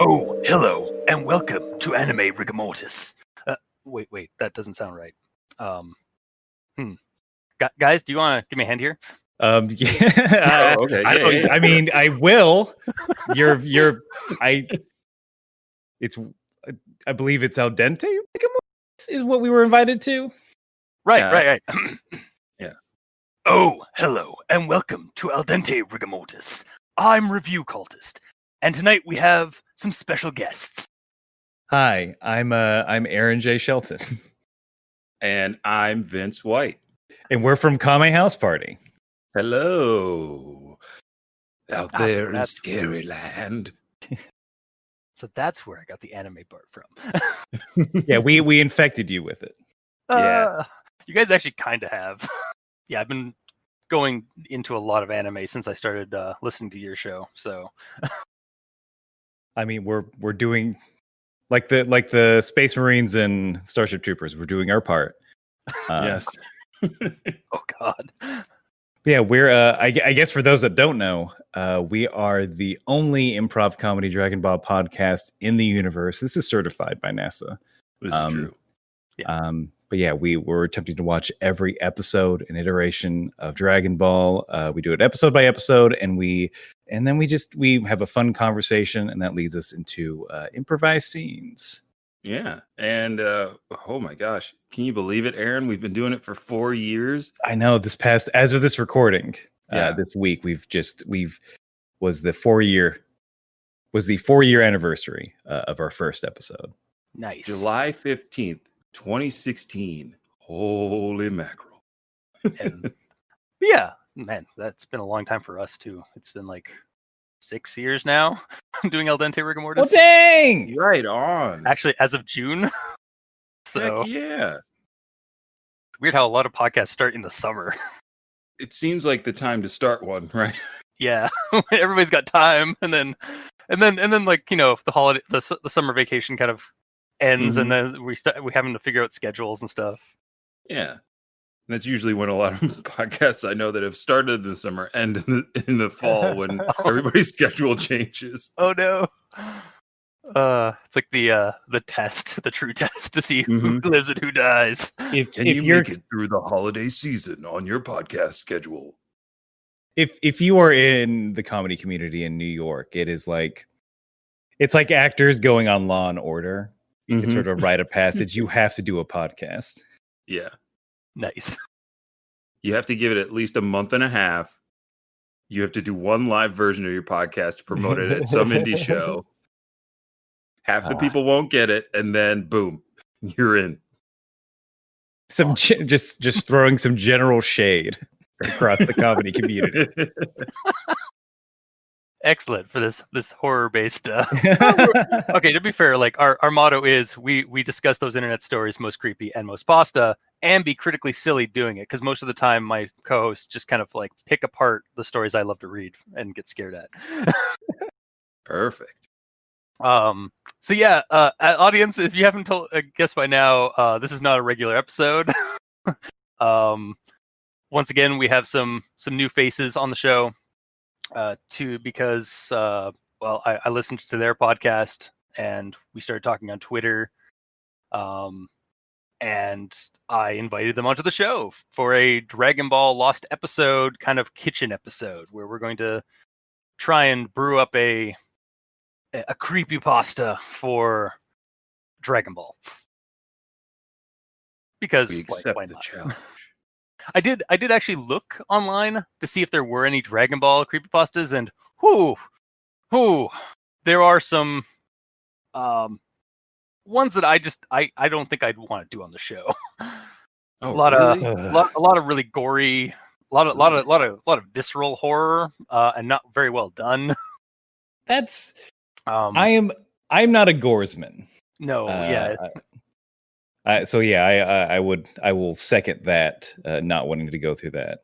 Oh, hello, and welcome to Anime Rigamortis. Wait, that doesn't sound right. Guys, do you want to give me a hand here? Yeah. Okay. I mean, I will. I believe it's al dente Rigamortis is what we were invited to. Right. Yeah. Oh, hello, and welcome to Al Dente Rigamortis. I'm Review Cultist, and tonight we have some special guests. Hi, I'm Aaron J. Shelton, And I'm Vince White. and we're from Kame House Party. Hello. Out so there in that's- Scary Land. So that's where I got the anime part from. Yeah, we infected you with it. Yeah. You guys actually kind of have. Yeah, I've been going into a lot of anime since I started listening to your show. So, I mean, we're doing like the Space Marines and Starship Troopers. We're doing our part. Yes. oh god. Yeah, we're. I guess for those that don't know, we are the only improv comedy Dragon Ball podcast in the universe. This is certified by NASA. This is true. Yeah. But yeah, we were attempting to watch every episode and iteration of Dragon Ball. We do it episode by episode, and then we have a fun conversation, and that leads us into improvised scenes. Yeah. And oh my gosh. Can you believe it, Aaron? We've been doing it for 4 years. I know as of this recording, Yeah. this week was the 4-year anniversary of our first episode. Nice. July 15th, 2016. Holy mackerel. And, yeah, man, that's been a long time for us too. It's been like 6 years now doing Al Dente Rigamortis. Well, dang! Right on. Actually, as of June. So Heck yeah. weird how a lot of podcasts start in the summer. It seems like the time to start one, right? Yeah, everybody's got time, and then like the holiday, the summer vacation kind of ends, and then we're having to figure out schedules and stuff. Yeah. That's usually when a lot of podcasts I know that have started in the summer end in the fall when everybody's schedule changes. Oh no. It's like the test, the true test to see who lives and who dies. Can you make it through the holiday season on your podcast schedule? If you are in the comedy community in New York, it's like actors going on Law and Order. It's sort of a rite of passage. You have to do a podcast. Yeah. Nice. You have to give it at least a month and a half. You have to do one live version of your podcast to promote it at some indie show. Half the people won't get it, and then boom, you're in. Some just throwing some general shade across the comedy community. Excellent for this horror-based. Okay, to be fair, like our motto is we discuss those internet stories most creepy and most pasta, and be critically silly doing it, because most of the time my co-hosts just kind of like pick apart the stories I love to read and get scared at. Perfect. So yeah, audience, if you haven't guessed by now, this is not a regular episode. Once again, we have some new faces on the show. Because I listened to their podcast and we started talking on Twitter, and I invited them onto the show for a Dragon Ball Lost episode, kind of kitchen episode, where we're going to try and brew up a creepypasta for Dragon Ball. Because We accept why the not? challenge. I did actually look online to see if there were any Dragon Ball creepypastas, and whoo, there are some ones that I don't think I'd want to do on the show. Oh, a lot really? of really gory, a lot of visceral horror, and not very well done. That's I'm not a goresman. No, yeah. I will second that. Not wanting to go through that.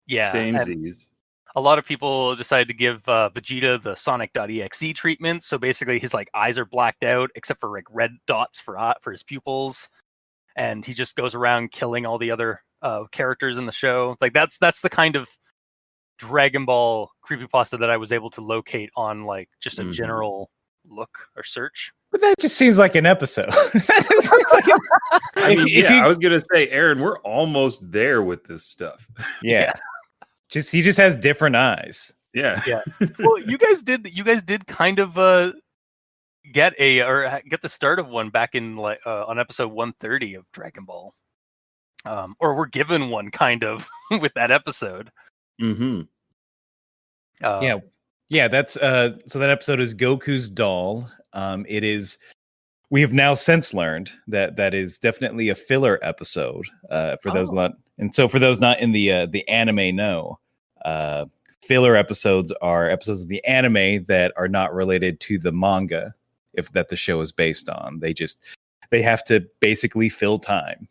Yeah. Samesies. A lot of people decided to give Vegeta the Sonic.exe treatment. So basically his like eyes are blacked out except for like red dots for his pupils. And he just goes around killing all the other characters in the show. Like that's the kind of Dragon Ball creepypasta that I was able to locate on like just a general look or search. But that just seems like an episode. I mean, I was gonna say, Aaron, we're almost there with this stuff. Yeah. He just has different eyes. Yeah. Well, you guys did kind of get the start of one back in on episode 130 of Dragon Ball. Or we're given one kind of with that episode. Mm-hmm. Yeah, that's so that episode is Goku's doll. It is, we have now since learned that is definitely a filler episode for those not, and so for those not in the anime know, filler episodes are episodes of the anime that are not related to the manga that the show is based on. They have to basically fill time.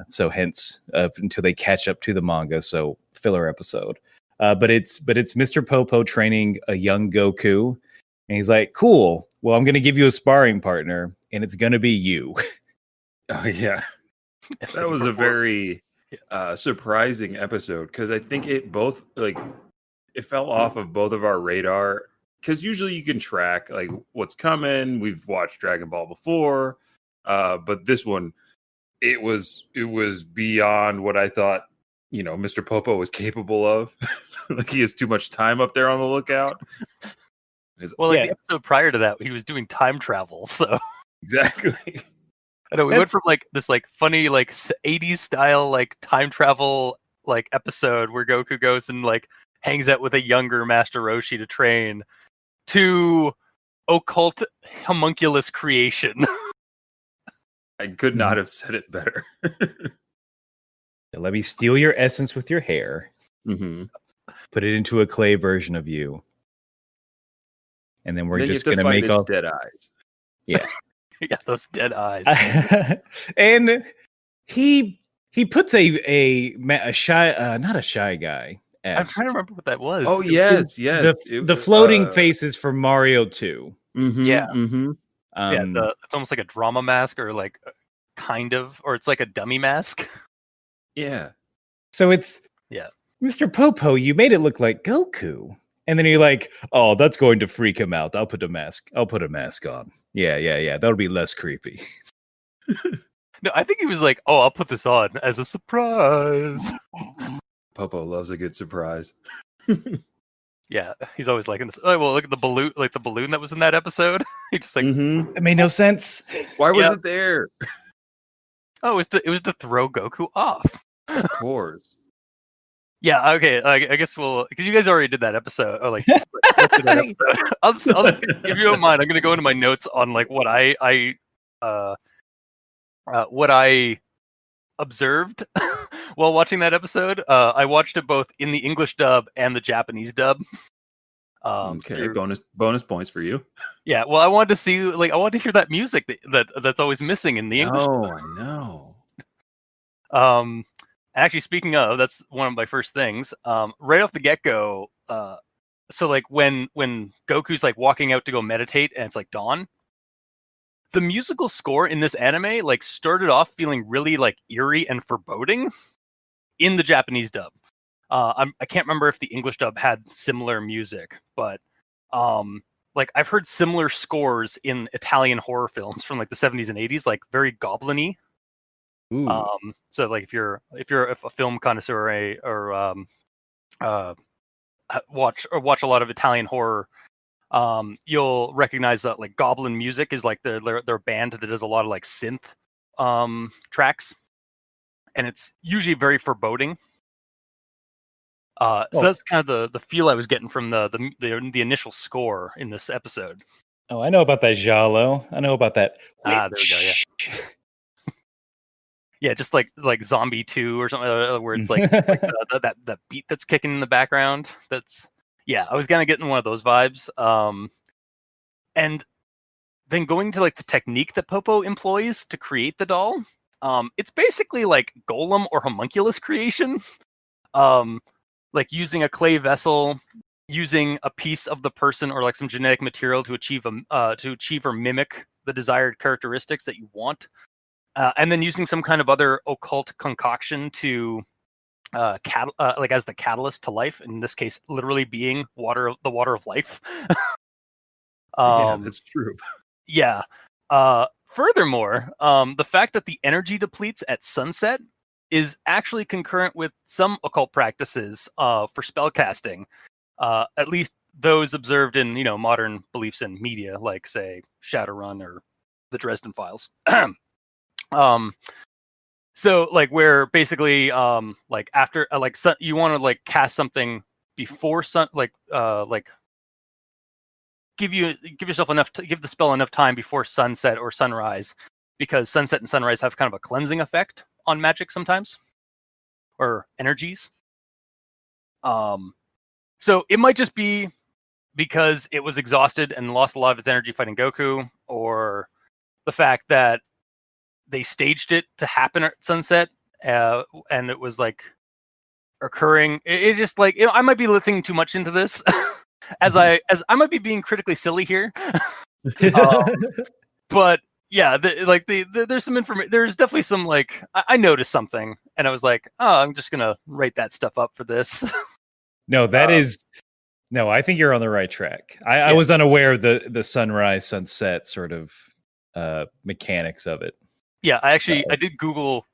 So hence until they catch up to the manga, so filler episode. But it's Mr. Popo training a young Goku, and he's like, "Cool. Well, I'm going to give you a sparring partner, and it's going to be you." Oh yeah, that was a very surprising episode because I think it fell off of both of our radar. Because usually you can track like what's coming. We've watched Dragon Ball before, but this one, it was beyond what I thought. Mr. Popo was capable of. Like he has too much time up there on the lookout. Well, the episode prior to that, he was doing time travel. So exactly. I know we went from like this like funny like 80s style like time travel like episode where Goku goes and like hangs out with a younger Master Roshi to train to occult homunculus creation. I could not have said it better. Let me steal your essence with your hair. Mm-hmm. Put it into a clay version of you. And then we're just going to make all dead eyes. Yeah. Yeah, those dead eyes. And he puts a shy, not a shy guy. I'm trying to remember what that was. Oh, yes. The floating faces for Mario 2. Mm-hmm, yeah. Mm-hmm. It's almost like a drama mask or like kind of, or it's like a dummy mask. Yeah. So it's Mr. Popo, you made it look like Goku. And then you're like, oh, that's going to freak him out. I'll put a mask on. Yeah. That'll be less creepy. No, I think he was like, oh, I'll put this on as a surprise. Popo loves a good surprise. Yeah, he's always liking this. Oh, well, look at the balloon that was in that episode. He just like It made no sense. Why was it there? Oh, it was to throw Goku off. Of course. Yeah, okay. I guess because you guys already did that episode, or like did that episode. I'll if you don't mind, I'm gonna go into my notes on like what I observed while watching that episode. I watched it both in the English dub and the Japanese dub. Okay, bonus points for you. Yeah, well, I wanted to see, like, I wanted to hear that music that's always missing in the English. Oh, I know. Actually, speaking of, that's one of my first things. Right off the get-go, so like when Goku's like walking out to go meditate and it's like dawn, the musical score in this anime like started off feeling really like eerie and foreboding in the Japanese dub. I can't remember if the English dub had similar music, but like I've heard similar scores in Italian horror films from like the 70s and 80s, like very goblin-y. So like if you're a film connoisseur or watch a lot of Italian horror, you'll recognize that like goblin music is like their band that does a lot of like synth tracks, and it's usually very foreboding. So that's kind of the feel I was getting from the initial score in this episode. Oh, I know about that giallo. I know about that. There we go. Yeah. Yeah, just like Zombie 2 or something, where it's like, that beat that's kicking in the background. I was kind of getting one of those vibes. And then going to like the technique that Popo employs to create the doll. It's basically like golem or homunculus creation. Like using a clay vessel, using a piece of the person or like some genetic material to achieve or mimic the desired characteristics that you want. And then using some kind of other occult concoction to like as the catalyst to life. In this case, literally being the water of life. Yeah, that's true. Yeah. Furthermore, the fact that the energy depletes at sunset is actually concurrent with some occult practices for spellcasting, at least those observed in modern beliefs in media, like say Shadowrun or the Dresden Files. So like where basically like after like you want to like cast something before give yourself give the spell enough time before sunset or sunrise, because sunset and sunrise have kind of a cleansing effect on magic sometimes, or energies. So it might just be because it was exhausted and lost a lot of its energy fighting Goku, or the fact that they staged it to happen at sunset, and it was like occurring. It just like I might be looking too much into this, as I might be being critically silly here. But yeah, there's some information. There's definitely some like I noticed something, and I was like, oh, I'm just gonna write that stuff up for this. No, that is no. I think you're on the right track. I was unaware of the sunrise sunset sort of mechanics of it. Yeah, I did Google.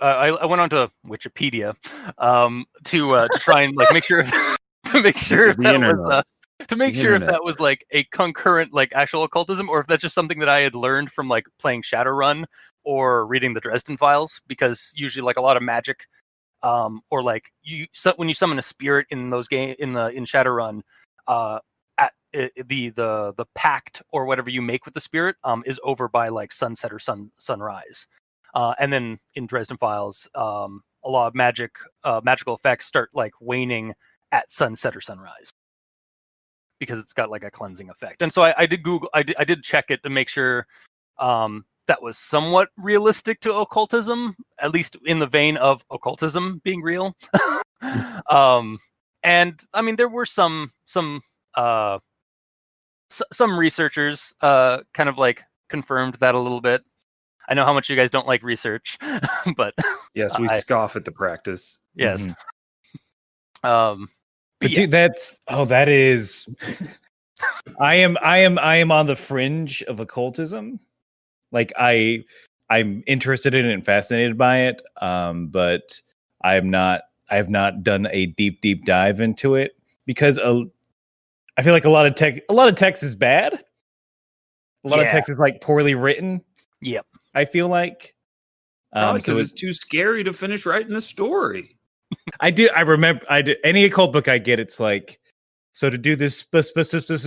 I went onto Wikipedia to try and like make sure to make sure if that was if that was like a concurrent like actual occultism, or if that's just something that I had learned from like playing Shadowrun or reading the Dresden Files, because usually like a lot of magic or like when you summon a spirit in those in Shadowrun, at the pact or whatever you make with the spirit is over by like sunset or sunrise, and then in Dresden Files, a lot of magical effects start like waning at sunset or sunrise, because it's got like a cleansing effect. And so I did Google, I did check it to make sure that was somewhat realistic to occultism, at least in the vein of occultism being real. And I mean, there were some researchers kind of like confirmed that a little bit. I know how much you guys don't like research, but yes, we scoff at the practice. Yes. But dude, that is. I am on the fringe of occultism. Like I'm interested in it and fascinated by it, but I have not done a deep dive into it, because I feel like a lot of text is bad. A lot of text is like poorly written. Yep. I feel like because it's too scary to finish writing the story. I remember any occult book I get, it's like, so to do this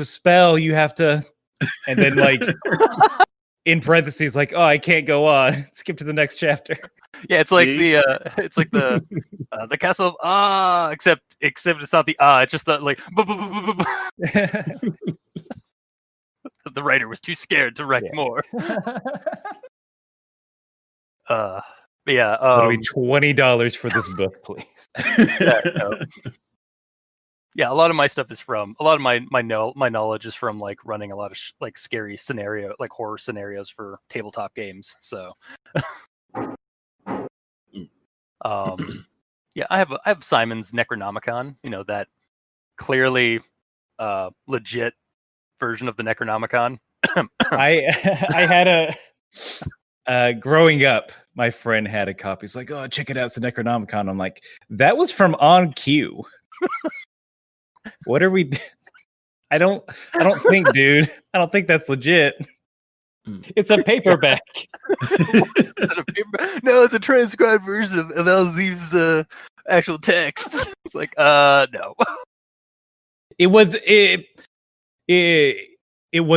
spell you have to, and then like in parentheses like, oh, I can't go on, skip to the next chapter. Yeah, it's like the castle of except it's not the it's just the like the writer was too scared to write more. But yeah, $20 for this book, please. Yeah, a lot of my stuff is from my knowledge is from like running a lot of like scary horror scenarios for tabletop games. So, yeah, I have Simon's Necronomicon. That clearly legit version of the Necronomicon. I had growing up, my friend had a copy. He's like, oh, check it out, it's the Necronomicon. I'm like, that was from On Q. What are we? I don't think, dude. I don't think that's legit. It's a paperback. No, it's a transcribed version of Alziv's actual text. It's like, no. It was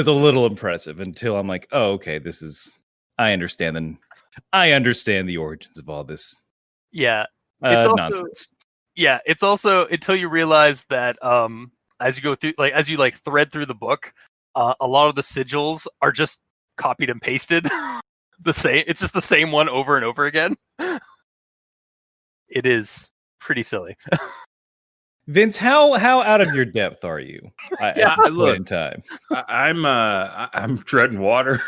a little impressive until I'm like, oh, okay, this is. I understand the origins of all this. Yeah, it's also nonsense. Yeah, it's also until you realize that as you go through, like as you like thread through the book, a lot of the sigils are just copied and pasted. The same. It's just the same one over and over again. It is pretty silly. Vince, how out of your depth are you? At this point in time, I'm treading water.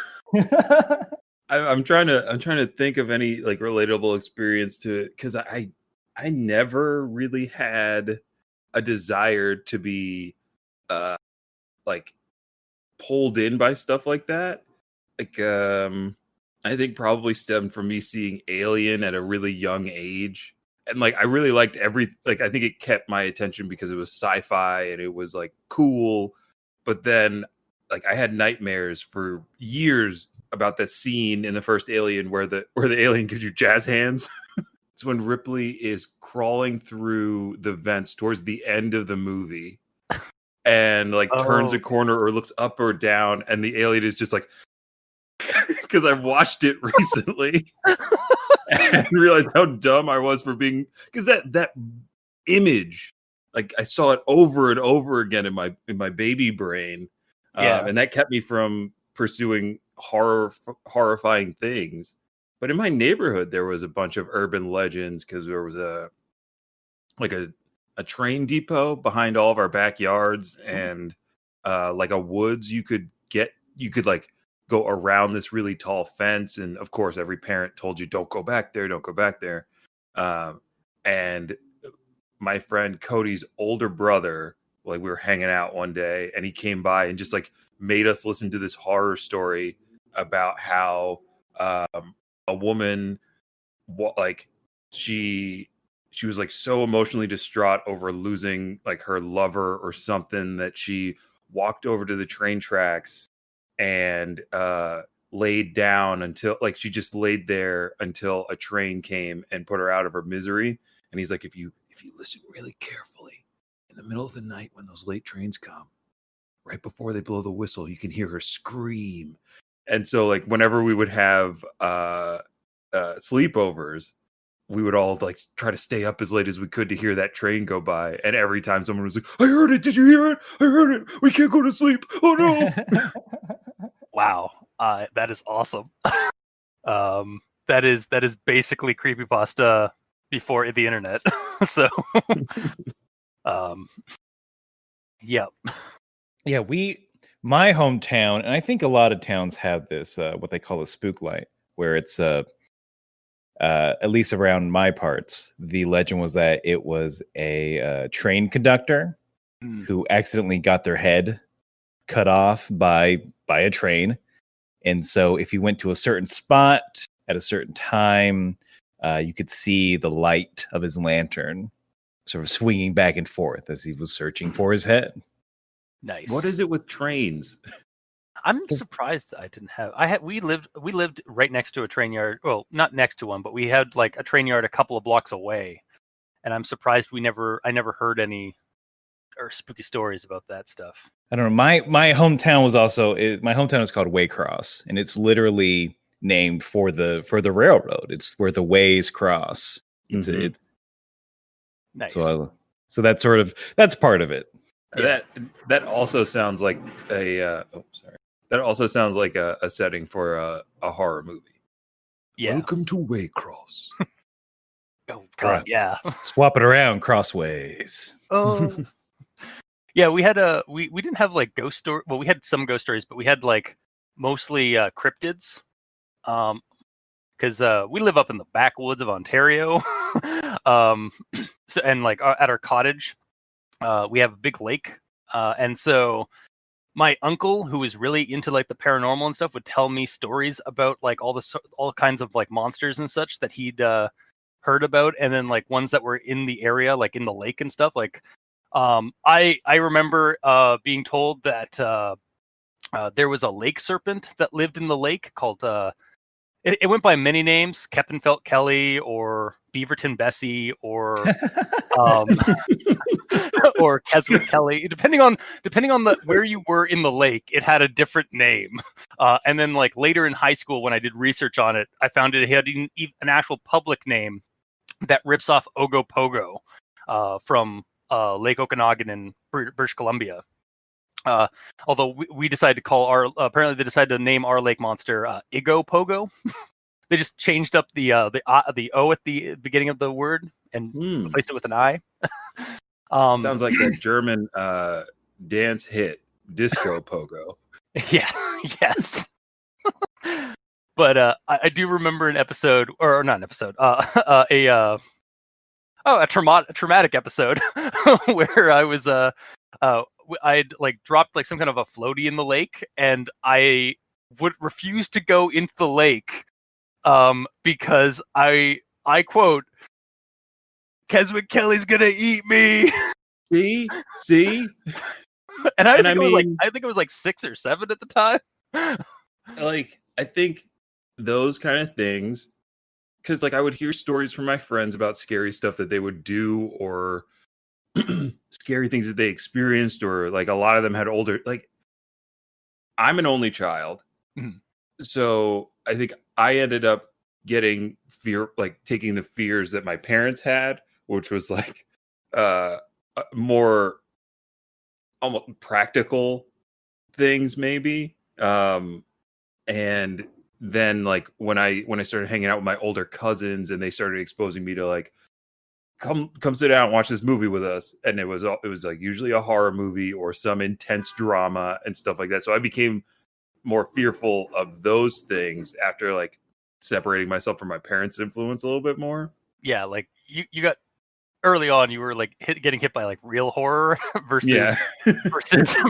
I'm trying to think of any like relatable experience to it, because I never really had a desire to be like pulled in by stuff like that. Like I think probably stemmed from me seeing Alien at a really young age. And like I really liked I think it kept my attention because it was sci-fi and it was like cool. But then like I had nightmares for years about the scene in the first Alien where the alien gives you jazz hands. It's when Ripley is crawling through the vents towards the end of the movie and like turns a corner or looks up or down, and the alien is just like, because I've watched it recently and realized how dumb I was for being, because that image, like I saw it over and over again in my baby brain, and that kept me from pursuing horrifying things. But in my neighborhood, there was a bunch of urban legends because there was a train depot behind all of our backyards, and like a woods you could like go around this really tall fence, and of course every parent told you don't go back there. And my friend Cody's older brother, like we were hanging out one day and he came by and just like made us listen to this horror story about how a woman, like she was like so emotionally distraught over losing like her lover or something that she walked over to the train tracks and laid down until, like, she just laid there until a train came and put her out of her misery. And he's like, if you listen really carefully in the middle of the night when those late trains come, right before they blow the whistle, you can hear her scream. And so like whenever we would have sleepovers, we would all like try to stay up as late as we could to hear that train go by. And every time someone was like, I heard it. Did you hear it? I heard it. We can't go to sleep. Oh no. Wow. That is awesome. That is basically creepypasta before the internet. So, yeah. Yeah, my hometown, and I think a lot of towns have this, what they call a spook light, where it's, at least around my parts, the legend was that it was a train conductor who accidentally got their head cut off by a train. And so if you went to a certain spot at a certain time, you could see the light of his lantern sort of swinging back and forth as he was searching for his head. Nice. What is it with trains? I'm surprised I didn't have. We lived right next to a train yard. Well, not next to one, but we had like a train yard a couple of blocks away. And I'm surprised I never heard any or spooky stories about that stuff. I don't know. My hometown was my hometown is called Waycross, and it's literally named for the railroad. It's where the ways cross. It's nice. So that's part of it. Yeah. That also sounds like a That also sounds like a setting for a horror movie. Yeah. Welcome to Waycross. Oh God, yeah. Swap it around crossways. Oh. Yeah, we had we didn't have like ghost story. Well, we had some ghost stories, but we had like mostly cryptids. Because we live up in the backwoods of Ontario. So, and like at our cottage, we have a big lake, and so my uncle, who was really into like the paranormal and stuff, would tell me stories about like all kinds of like monsters and such that he'd heard about, and then like ones that were in the area, like in the lake and stuff. Like, I remember being told that there was a lake serpent that lived in the lake called. It went by many names: Keppenfelt Kelly, or Beaverton Bessie, or or Keswick Kelly. Depending on where you were in the lake, it had a different name. And then, like later in high school, when I did research on it, I found it had an actual public name that rips off Ogopogo from Lake Okanagan in British Columbia. Although we decided to call apparently they decided to name our lake monster Igo Pogo. They just changed up the O at the beginning of the word and replaced it with an I. Sounds like a German dance hit, Disco Pogo. Yeah, yes. But I do remember an episode, or not an episode, a traumatic episode where I was I'd like dropped like some kind of a floaty in the lake, and I would refuse to go into the lake because I quote, Keswick Kelly's gonna eat me. See, And I And think I it was like mean- I think it was like 6 or 7 at the time. like I think those kind of things, because like I would hear stories from my friends about scary stuff that they would do, or scary things that they experienced, or like a lot of them had older, like I'm an only child. Mhm. So I think I ended up getting like taking the fears that my parents had, which was like more almost practical things maybe. And then like when I started hanging out with my older cousins, and they started exposing me to like, come sit down and watch this movie with us, and it was like usually a horror movie or some intense drama and stuff like that. So I became more fearful of those things after like separating myself from my parents' influence a little bit more. Yeah, like you got early on, you were like getting hit by like real horror versus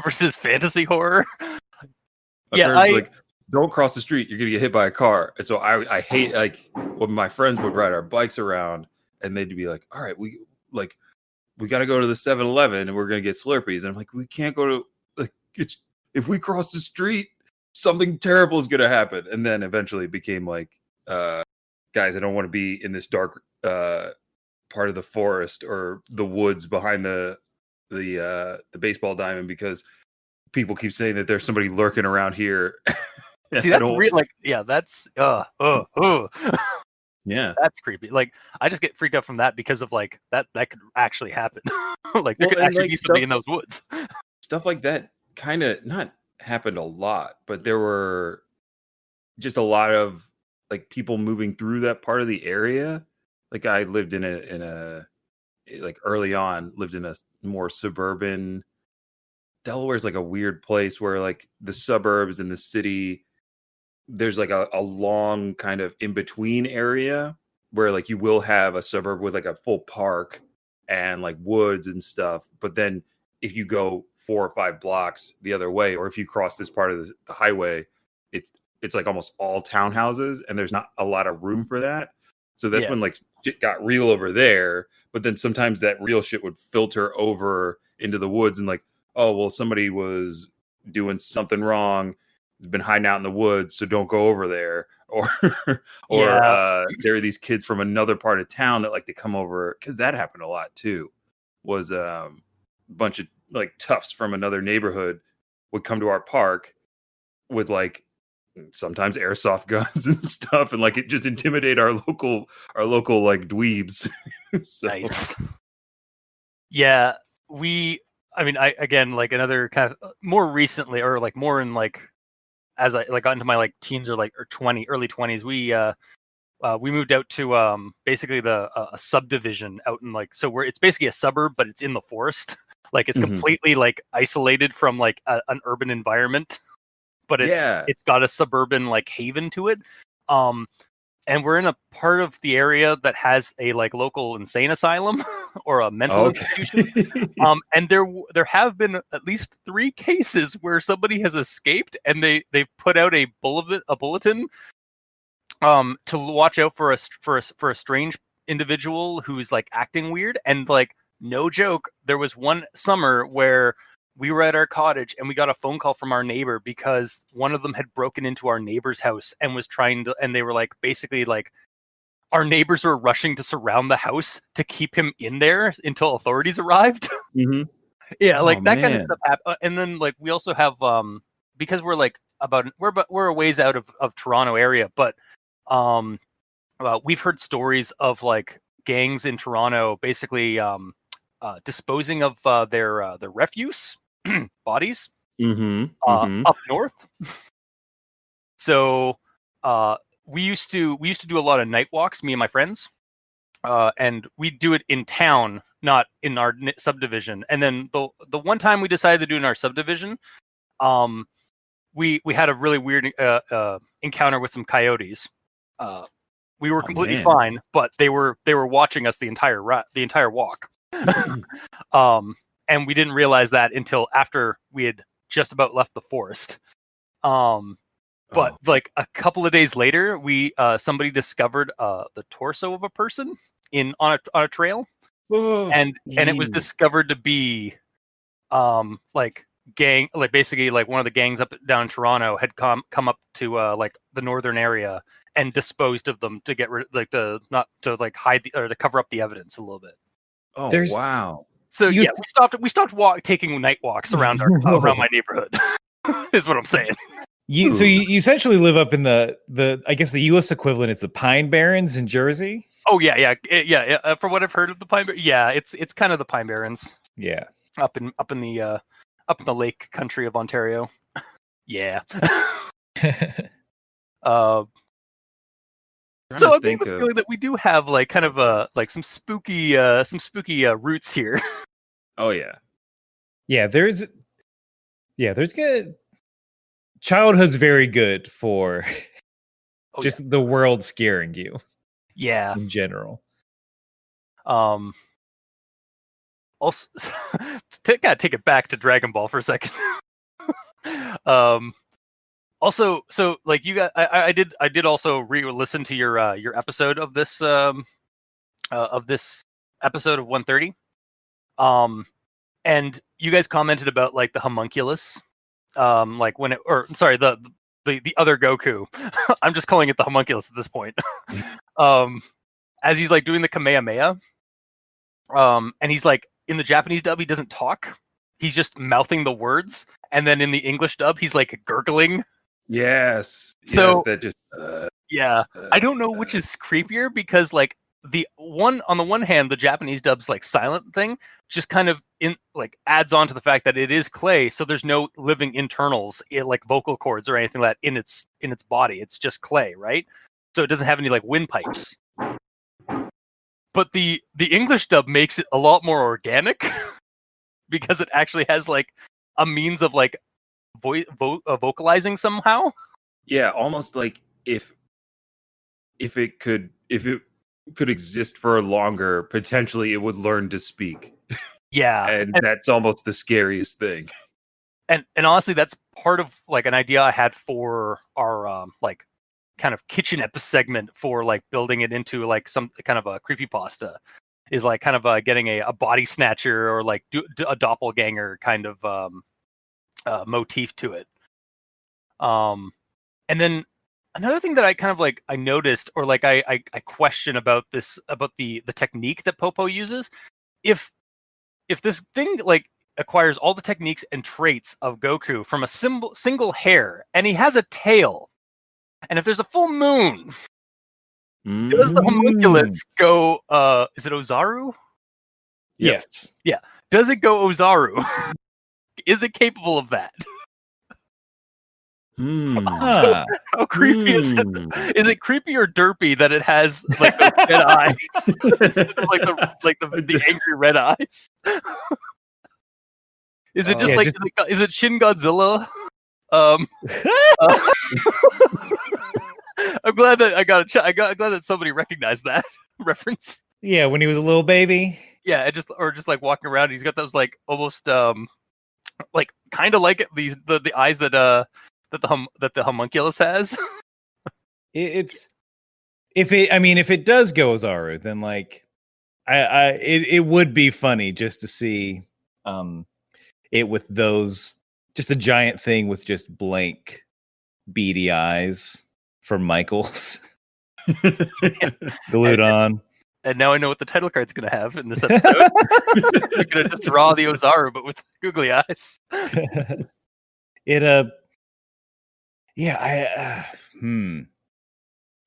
versus fantasy horror. My parents were like, don't cross the street, you're gonna get hit by a car. And so I hate like when my friends would ride our bikes around, and they'd be like, all right, we got to go to the 7-Eleven and we're gonna get Slurpees. And I'm like, we can't go to, like, if we cross the street, something terrible is gonna happen. And then eventually it became like, guys, I don't want to be in this dark part of the forest or the woods behind the baseball diamond, because people keep saying that there's somebody lurking around here. See, that's real. Like, yeah, that's yeah, that's creepy. Like, I just get freaked out from that because of like that could actually happen. Like, there could and, actually like, be something in those woods. stuff like that kind of not happened a lot, but there were just a lot of like people moving through that part of the area. Like I lived in a like early on lived in a more suburban. Delaware's like a weird place where like the suburbs and the city, there's like a long kind of in between area where like you will have a suburb with like a full park and like woods and stuff. But then if you go 4 or 5 blocks the other way, or if you cross this part of the highway, it's like almost all townhouses, and there's not a lot of room for that. So that's when like shit got real over there. But then sometimes that real shit would filter over into the woods, and like, oh, well, somebody was doing something wrong, has been hiding out in the woods, so don't go over there. Or there are these kids from another part of town that like to come over, because that happened a lot too. Was a bunch of like toughs from another neighborhood would come to our park with like sometimes airsoft guns and stuff, and like it just intimidate our local like dweebs. So. Nice. Yeah, I mean, I again, like another kind of more recently, or like more in like as I like got into my like teens or early 20s, we moved out to basically a subdivision out in like, so it's basically a suburb, but it's in the forest. Like it's completely like isolated from like an urban environment, but it's got a suburban like haven to it. And we're in a part of the area that has a like local insane asylum or a mental institution. And there have been at least 3 cases where somebody has escaped, and they've put out a bulletin to watch out for a strange individual who's like acting weird. And like, no joke, there was one summer where we were at our cottage and we got a phone call from our neighbor because one of them had broken into our neighbor's house and was and they were like, basically like, our neighbors were rushing to surround the house to keep him in there until authorities arrived. Yeah, like that kind of stuff happened. And then like we also have because we're like we're a ways out of Toronto area, but we've heard stories of like gangs in Toronto basically disposing of their refuse bodies up north. So we used to do a lot of night walks, me and my friends, and we do it in town, not in our subdivision. And then the one time we decided to do it in our subdivision, we had a really weird encounter with some coyotes. We were completely fine, but they were watching us the entire walk. and we didn't realize that until after we had just about left the forest. But like a couple of days later, we somebody discovered the torso of a person on a trail, and it was discovered to be like basically like one of the gangs up down in Toronto had come up to like the northern area and disposed of them to get rid, like to not to like hide or to cover up the evidence a little bit. Oh, wow. So we stopped taking night walks around around my neighborhood. Is what I'm saying. You essentially live up in the I guess the U.S. equivalent is the Pine Barrens in Jersey. Oh yeah. For what I've heard of the Pine Barrens, yeah, it's kind of the Pine Barrens. Yeah, up in the lake country of Ontario. Yeah. So I think the feeling that we do have like kind of like some spooky roots here. Oh yeah. Yeah, there's good. Childhood's very good for just the world scaring you. Yeah. In general. Also, gotta take it back to Dragon Ball for a second. Also, so like you got, I did also re-listen to your episode of this episode of 130. And you guys commented about like the homunculus, like when the other Goku. I'm just calling it the homunculus at this point. As he's like doing the Kamehameha, and he's like in the Japanese dub he doesn't talk, he's just mouthing the words, and then in the English dub he's like gurgling. Yes. So that just I don't know which is creepier, because like on the one hand, the Japanese dub's like silent thing just kind of adds on to the fact that it is clay, so there's no living internals, like vocal cords or anything like that in its body. It's just clay, right? So it doesn't have any like windpipes. But the English dub makes it a lot more organic because it actually has like a means of like vocalizing somehow. Yeah, almost like if it could exist for longer, potentially it would learn to speak. Yeah, and that's almost the scariest thing. And honestly, that's part of like an idea I had for our like kind of kitchen segment for like building it into like some kind of a creepypasta, is like kind of getting a body snatcher or like a doppelganger kind of motif to it. And then another thing that I kind of like I noticed, or like I question about the technique that Popo uses, if this thing like acquires all the techniques and traits of Goku from a single hair, and he has a tail, and if there's a full moon, does the homunculus go is it Ozaru? Yes. Yeah. Does it go Ozaru? Is it capable of that? So, how creepy is it? Is it creepy or derpy that it has like those red eyes instead of like the angry red eyes? Is it just is it Shin Godzilla? I'm glad that glad that somebody recognized that reference. Yeah, when he was a little baby. Yeah, just like walking around, he's got those like almost like kind of like the eyes that the homunculus has. If it does go Ozaru, then like it would be funny just to see it with those, just a giant thing with just blank beady eyes from Michaels glued on. And now I know what the title card's going to have in this episode. You're going to just draw the Ozaru, but with googly eyes.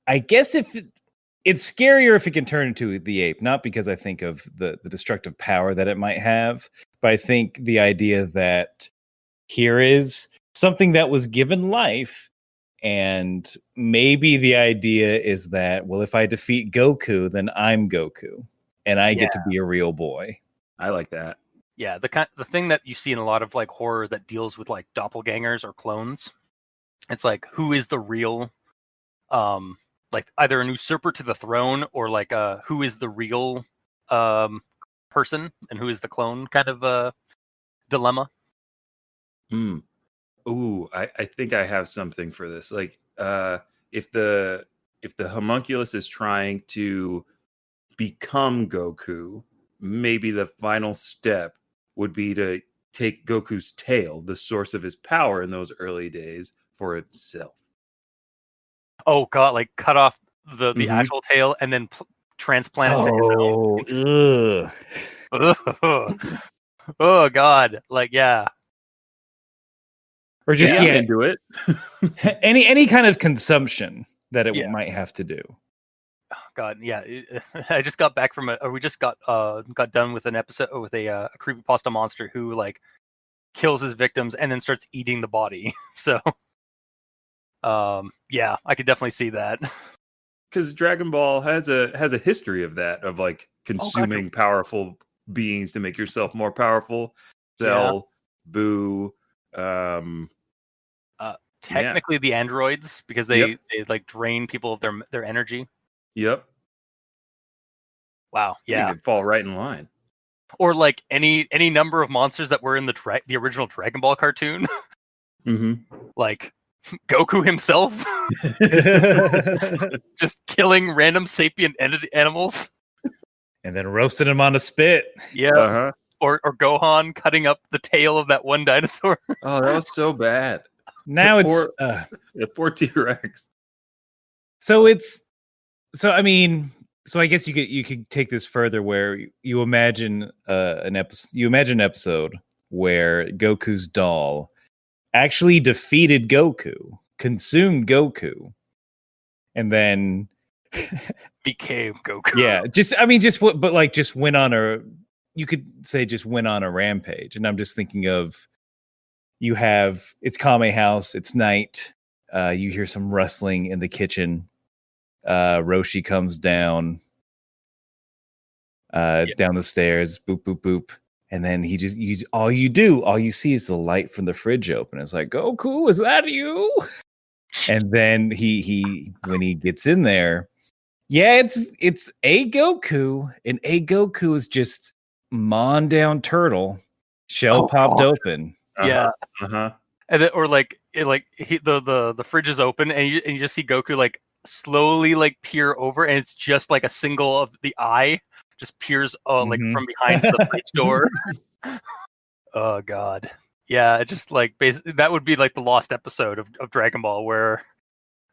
I guess if it's scarier if it can turn into the ape, not because I think of the destructive power that it might have, but I think the idea that here is something that was given life, and maybe the idea is that, well, if I defeat Goku, then I'm Goku, and I get to be a real boy. I like that. Yeah, the thing that you see in a lot of like horror that deals with like doppelgangers or clones, it's like, who is the real, like either an usurper to the throne, or like who is the real person and who is the clone kind of dilemma. Ooh, I think I have something for this. Like, if the homunculus is trying to become Goku, maybe the final step would be to take Goku's tail, the source of his power in those early days, for himself. Oh god, like cut off the Mhm. actual tail and then transplant it to his own. Ugh. Oh god, like yeah. Or just I'm yeah, into it. any kind of consumption that it Yeah. might have to do. God, yeah. I just got back from we just got done with an episode with a creepypasta monster who like kills his victims and then starts eating the body. So, yeah, I could definitely see that. Because Dragon Ball has a history of that, of like consuming powerful beings to make yourself more powerful. Cell, Boo, Technically, the androids because they like drain people of their energy. Yep. Wow, I think yeah. they'd fall right in line. Or like any number of monsters that were in the original Dragon Ball cartoon. Like Goku himself just killing random sapient animals. And then roasted him on a spit. Yeah. Or Gohan cutting up the tail of that one dinosaur. Oh, that was so bad. Now it's poor T-Rex. So I guess you could take this further, where you imagine an episode where Goku's doll actually defeated Goku, consumed Goku, and then became Goku. Yeah, just went on a, you could say just went on a rampage. And I'm just thinking of, it's Kame House, it's night, you hear some rustling in the kitchen. Roshi comes down down the stairs, boop boop boop, and then all you see is the light from the fridge open. It's like, Goku, is that you? And then he when he gets in there, yeah, it's a Goku, and a Goku is just mon down turtle, shell popped open. Yeah. And then, or like the fridge is open and you just see Goku like slowly like peer over, and it's just like a single of the eye just peers like from behind the fridge door. Oh god. Yeah, it just like basically that would be like the lost episode of Dragon Ball where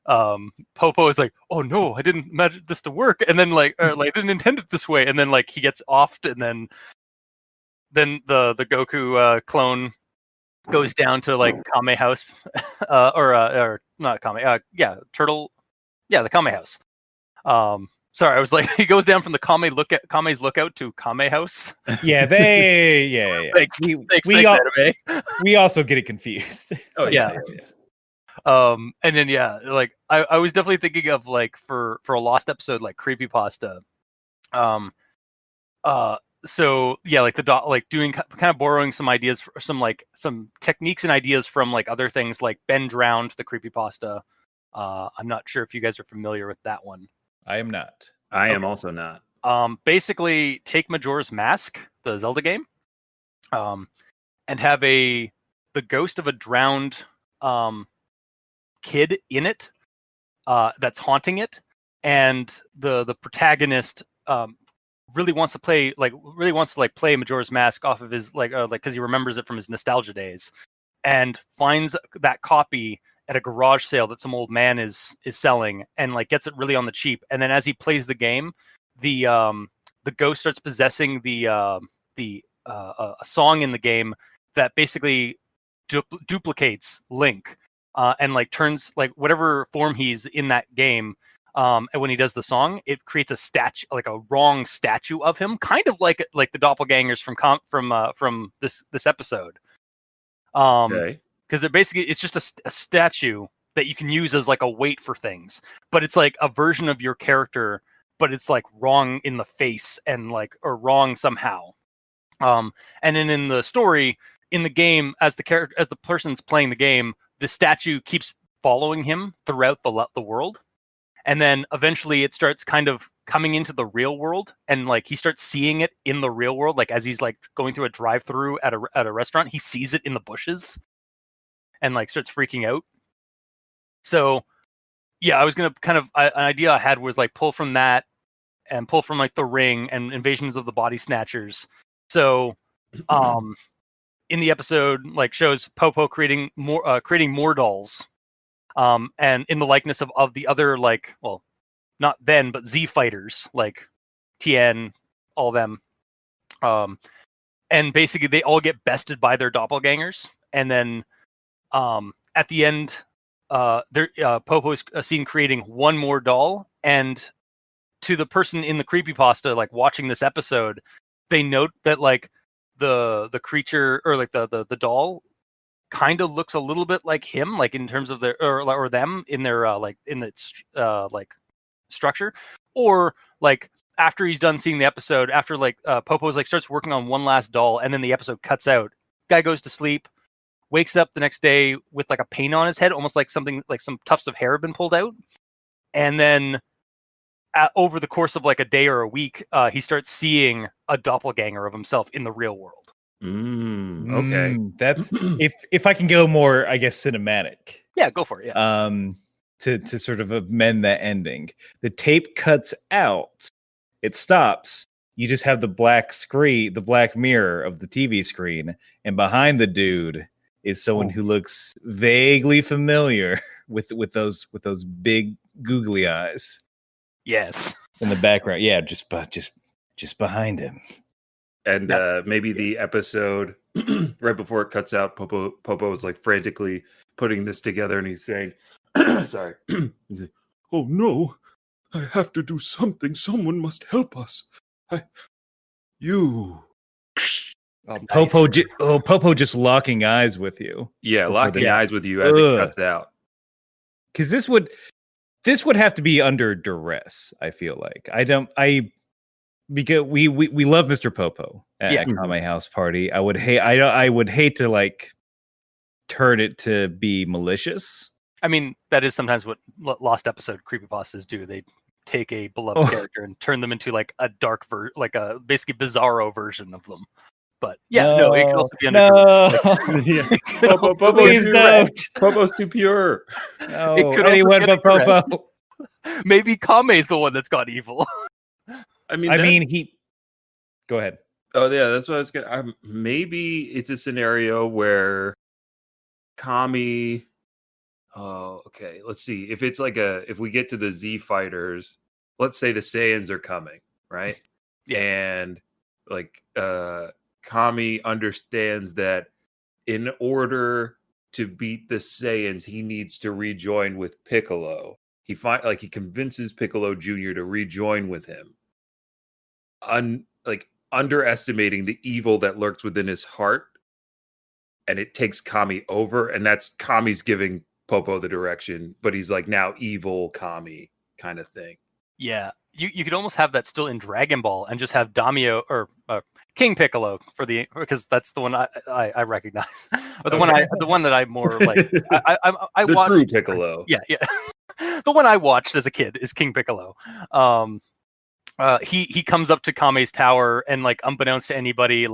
Popo is like, oh no, I didn't imagine this to work, and then like I didn't intend it this way, and then like he gets offed, and then the Goku clone goes down to like Kame House, or not Kame, Turtle, the Kame House. Sorry, I was like, he goes down from the Kame's lookout to Kame House. Yeah, Thanks, anime. We also get it confused. Oh yeah. And then like I was definitely thinking of like for a lost episode like creepypasta. So yeah, like like doing kind of borrowing some ideas, some techniques and ideas from like other things like Ben Drowned, the creepypasta. I'm not sure if you guys are familiar with that one. I am not. I am also not. Basically take Majora's Mask, the Zelda game, and have the ghost of a drowned kid in it that's haunting it, and the protagonist really wants to play Majora's Mask off of his because he remembers it from his nostalgia days, and finds that copy at a garage sale that some old man is selling, and like gets it really on the cheap. And then as he plays the game, the ghost starts possessing a song in the game that basically duplicates Link, and like turns like whatever form he's in that game. And when he does the song, it creates a statue, like a wrong statue of him, kind of like the doppelgangers from this episode. Because it's just a statue that you can use as like a weight for things, but it's like a version of your character, but it's like wrong in the face and like or wrong somehow. And then in the story in the game, as the person's playing the game, the statue keeps following him throughout the world. And then eventually it starts kind of coming into the real world, and like he starts seeing it in the real world, like as he's like going through a drive-through at a restaurant, he sees it in the bushes and like starts freaking out. So yeah, I was gonna kind of an idea I had was like pull from that and pull from like The Ring and Invasions of the Body Snatchers. So in the episode, like shows Popo creating more dolls, and in the likeness of the other, like, well, not then, but Z fighters like Tien, all them, and basically they all get bested by their doppelgangers, and then at the end, Popo is seen creating one more doll, and to the person in the creepypasta like watching this episode, they note that like the creature or like the doll kind of looks a little bit like him, like in terms of their or them in their like in its like structure, or like after he's done seeing the episode, after like Popo's like starts working on one last doll, and then the episode cuts out. Guy goes to sleep, wakes up the next day with like a pain on his head, almost like something like some tufts of hair have been pulled out, and then over the course of like a day or a week, he starts seeing a doppelganger of himself in the real world. Okay. That's if I can go more, I guess, cinematic. Yeah, go for it. Yeah. To sort of amend that ending, the tape cuts out, it stops. You just have the black screen, the black mirror of the TV screen, and behind the dude is someone who looks vaguely familiar with those big googly eyes. Yes. In the background, yeah, just behind him. And maybe the episode right before it cuts out, Popo is like frantically putting this together, and he's saying, "Sorry, he's like, oh no, I have to do something. Someone must help us. You." Oh, nice. Popo just locking eyes with you. Yeah, locking eyes with you as it cuts out. Because this would have to be under duress. I feel like because we love Mr. Popo at Kame House Party. I would hate to like turn it to be malicious. I mean, that is sometimes what Lost Episode creepypastas do. They take a beloved character and turn them into like a dark like a basically bizarro version of them. But yeah, no, it could also be under duress. Like, Popo's too pure. No, it could anyone but Popo. Maybe Kame's the one that's got evil. I mean, he. Go ahead. Oh yeah, that's what I was gonna. Maybe it's a scenario where Kame. Oh, okay. Let's see. If it's like if we get to the Z fighters, let's say the Saiyans are coming, right? Yeah. And like Kame understands that in order to beat the Saiyans, he needs to rejoin with Piccolo. He convinces Piccolo Jr. to rejoin with him. Underestimating the evil that lurks within his heart, and it takes Kame over, and that's Kame's giving Popo the direction, but he's like now evil Kame kind of thing. Yeah, you could almost have that still in Dragon Ball and just have Daimyo or King Piccolo because that's the one I recognize, or the one that I more like. I the watched true Piccolo. Yeah. The one I watched as a kid is King Piccolo. He comes up to Kame's tower and like unbeknownst to anybody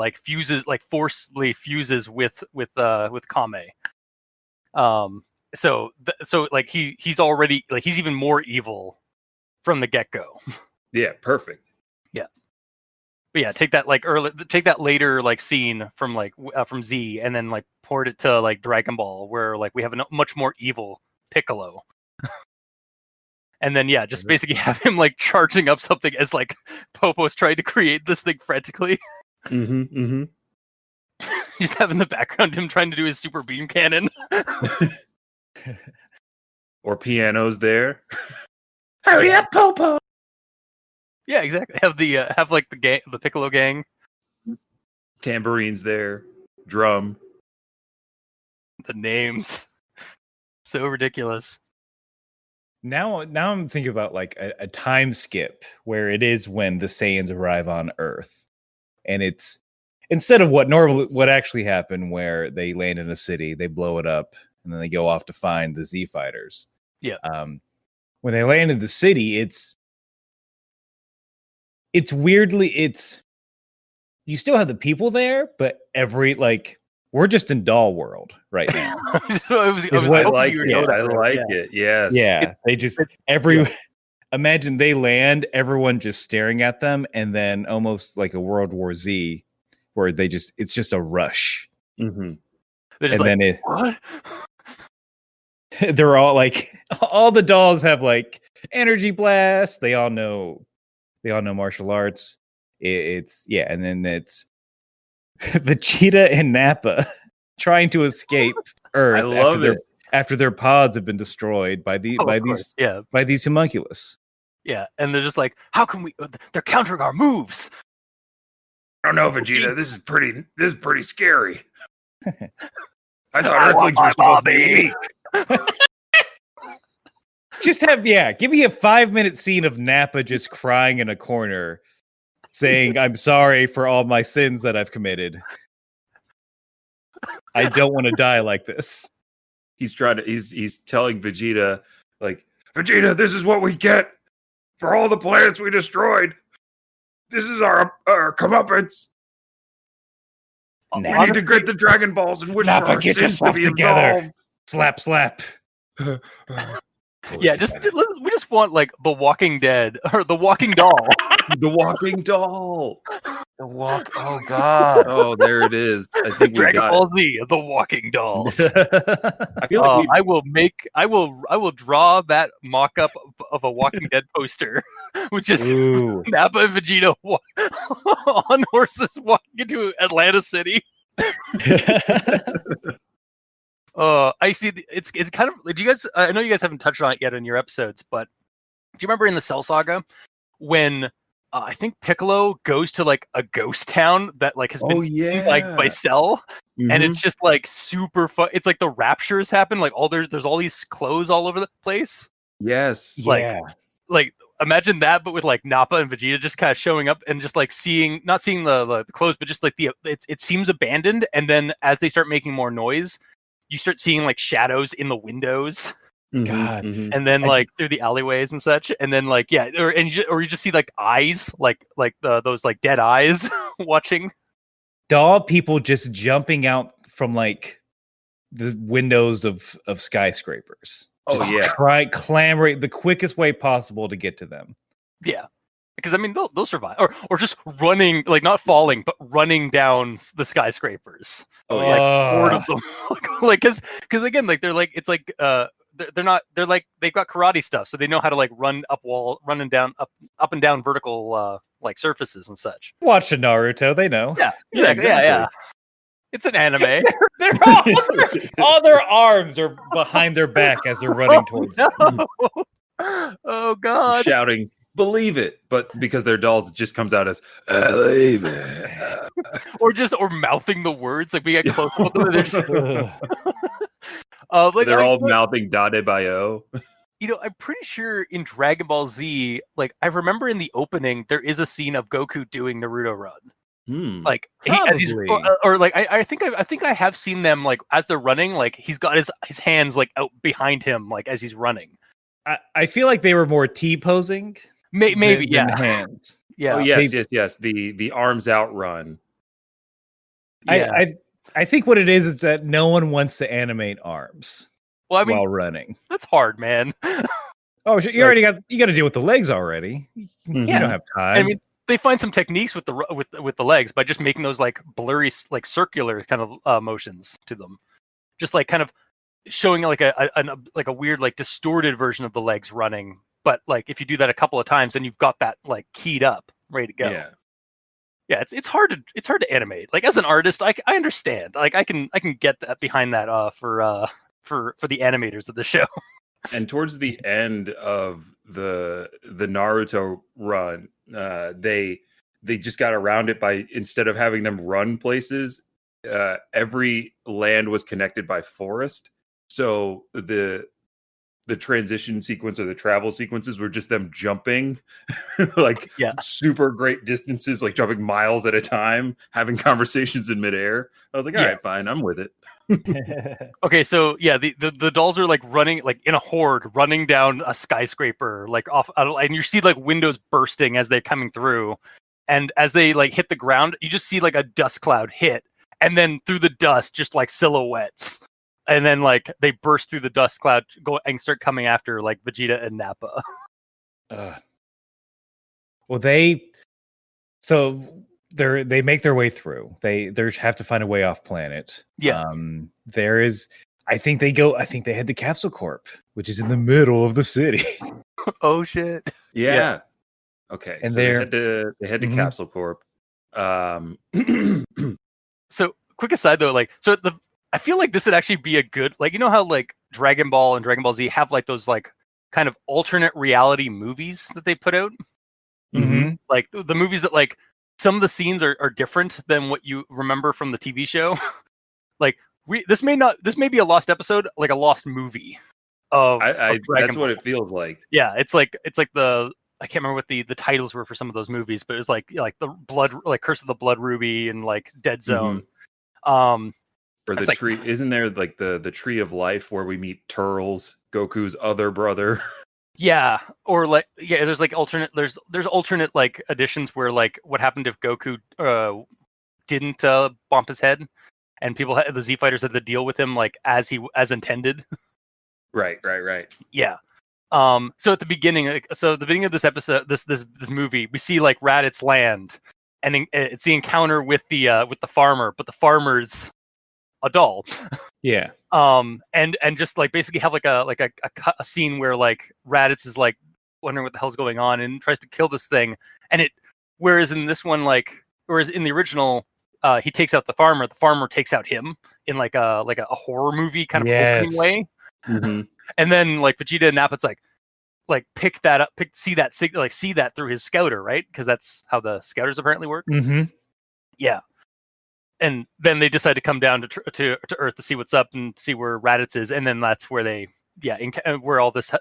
forcibly fuses with Kame. So like he's already like he's even more evil from the get-go. Yeah, perfect. Yeah. But yeah, take that later like scene from like from Z and then like port it to like Dragon Ball where like we have a much more evil Piccolo. And then yeah, just basically have him like charging up something as like Popo's trying to create this thing frantically. Just have in the background him trying to do his super beam cannon. Or pianos there. Hurry up, Popo! Yeah, exactly. Have the Piccolo gang. Tambourines there. Drum. The names. So ridiculous. Now I'm thinking about like a time skip where it is when the Saiyans arrive on Earth, and it's instead of what actually happened, where they land in a city, they blow it up, and then they go off to find the Z fighters. Yeah. When they land in the city, it's it's weirdly you still have the people there, but we're just in doll world right now. So I like it. Yes. Yeah, they just imagine they land, everyone just staring at them, and then almost like a World War Z, where it's just a rush. Mm-hmm. They're just and like, what? They're all like, all the dolls have like energy blast. They all know martial arts. And then it's Vegeta and Nappa trying to escape Earth. I love it. After their pods have been destroyed by these homunculus. Yeah, and they're just like, how can we? They're countering our moves. I don't know, Vegeta. This is pretty scary. I thought Earthlings were supposed to be weak. Just give me a 5-minute scene of Nappa just crying in a corner, saying, "I'm sorry for all my sins that I've committed. I don't want to die like this." He's telling Vegeta, like, Vegeta, this is what we get for all the planets we destroyed. This is our comeuppance. We need to get the Dragon Balls and wish for our sins to be absolved. Slap, slap. Yeah, we just want like the Walking Dead or the Walking Doll. The Walking Doll. Oh God. Oh, there it is. I think Dragon Ball Z, the Walking Dolls. I feel like I will draw that mock-up of a Walking Dead poster, which is Nappa and Vegeta on horses walking into Atlanta City. I see. It's kind of. Do you guys? I know you guys haven't touched on it yet in your episodes, but do you remember in the Cell Saga when I think Piccolo goes to like a ghost town that like has been like by Cell, and it's just like super fun. It's like the raptures happen. Like there's all these clothes all over the place. Yes. Like imagine that, but with like Nappa and Vegeta just kind of showing up and just like not seeing the clothes, but just like it seems abandoned. And then as they start making more noise, you start seeing like shadows in the windows. God. And then like through the alleyways and such, and then like or you just see like eyes, like those like dead eyes watching. Doll people just jumping out from like the windows of skyscrapers. Clamoring the quickest way possible to get to them. Yeah, because I mean they'll survive, or just running, like not falling, but running down the skyscrapers. Bored of them, like because again, like they're like it's like they're like they've got karate stuff, so they know how to like run up and down vertical like surfaces and such. Watch the Naruto, they know. Yeah, exactly. Yeah. It's an anime. all their arms are behind their back as they're running towards them. Oh God! Shouting, "Believe it!" But because they're dolls, it just comes out as "Believe it," or mouthing the words. Like we get close to them, they're just they're all mouthing "Dade Bayo." You know, I'm pretty sure in Dragon Ball Z, like I remember in the opening, there is a scene of Goku doing Naruto Run. Like as he's, or like I think I have seen them like as they're running, like he's got his hands like out behind him, like as he's running. I feel like they were more T-posing. Maybe than hands. Yeah. Oh, yes. The arms out run. Yeah. I think what it is that no one wants to animate arms. Well, I mean, while running. That's hard, man. Oh, you already got to deal with the legs already. You don't have time. I mean, they find some techniques with the legs by just making those like blurry, like circular kind of motions to them, just like kind of showing like a weird like distorted version of the legs running. But like if you do that a couple of times, then you've got that like keyed up, ready to go. Yeah, it's hard to animate. Like as an artist, I understand. Like I can get that behind that for the animators of the show. And towards the end of the Naruto run, they just got around it by, instead of having them run places, every land was connected by forest. So the the transition sequence or the travel sequences were just them jumping like super great distances, like jumping miles at a time, having conversations in midair. I was like, all right, fine, I'm with it. Okay, so the dolls are like running like in a horde, running down a skyscraper, like off, and you see like windows bursting as they're coming through, and as they like hit the ground, you just see like a dust cloud hit, and then through the dust, just like silhouettes, and then like they burst through the dust cloud, go and start coming after like Vegeta and Nappa. Well, they make their way through. They have to find a way off planet. Yeah. There is. I think they head to Capsule Corp, which is in the middle of the city. Oh shit. Yeah. Okay. And so they head to Capsule Corp. So quick aside though, like I feel like this would actually be a good, like, you know how like Dragon Ball and Dragon Ball Z have like those like kind of alternate reality movies that they put out. Mm-hmm. Like the movies that like some of the scenes are different than what you remember from the TV show. Like this may be a lost episode, like a lost movie of Dragon that's Ball. what it feels like. Yeah, it's like the, I can't remember what the titles were for some of those movies, but it was like the blood, like Curse of the Blood Ruby and like Dead Zone. Or the tree, isn't there like the Tree of Life where we meet Turles, Goku's other brother? Yeah, or like there's like there's alternate like editions where like what happened if Goku didn't bump his head, and the Z fighters had to deal with him like as intended. Right. Yeah. So at the beginning, the beginning of this episode, this movie, we see like Raditz land, and it's the encounter with the farmer, but the farmer's a doll. Yeah. And just like basically have like a scene where like Raditz is like wondering what the hell's going on and tries to kill this thing, and whereas in this one, whereas in the original, he takes out the farmer takes out him in like a horror movie kind of opening way. Mm-hmm. And then like Vegeta and Nappa's like pick that up, see that through his scouter, right? Because that's how the scouters apparently work. Mm-hmm. Yeah. And then they decide to come down to Earth to see what's up and see where Raditz is, and then that's where they where all this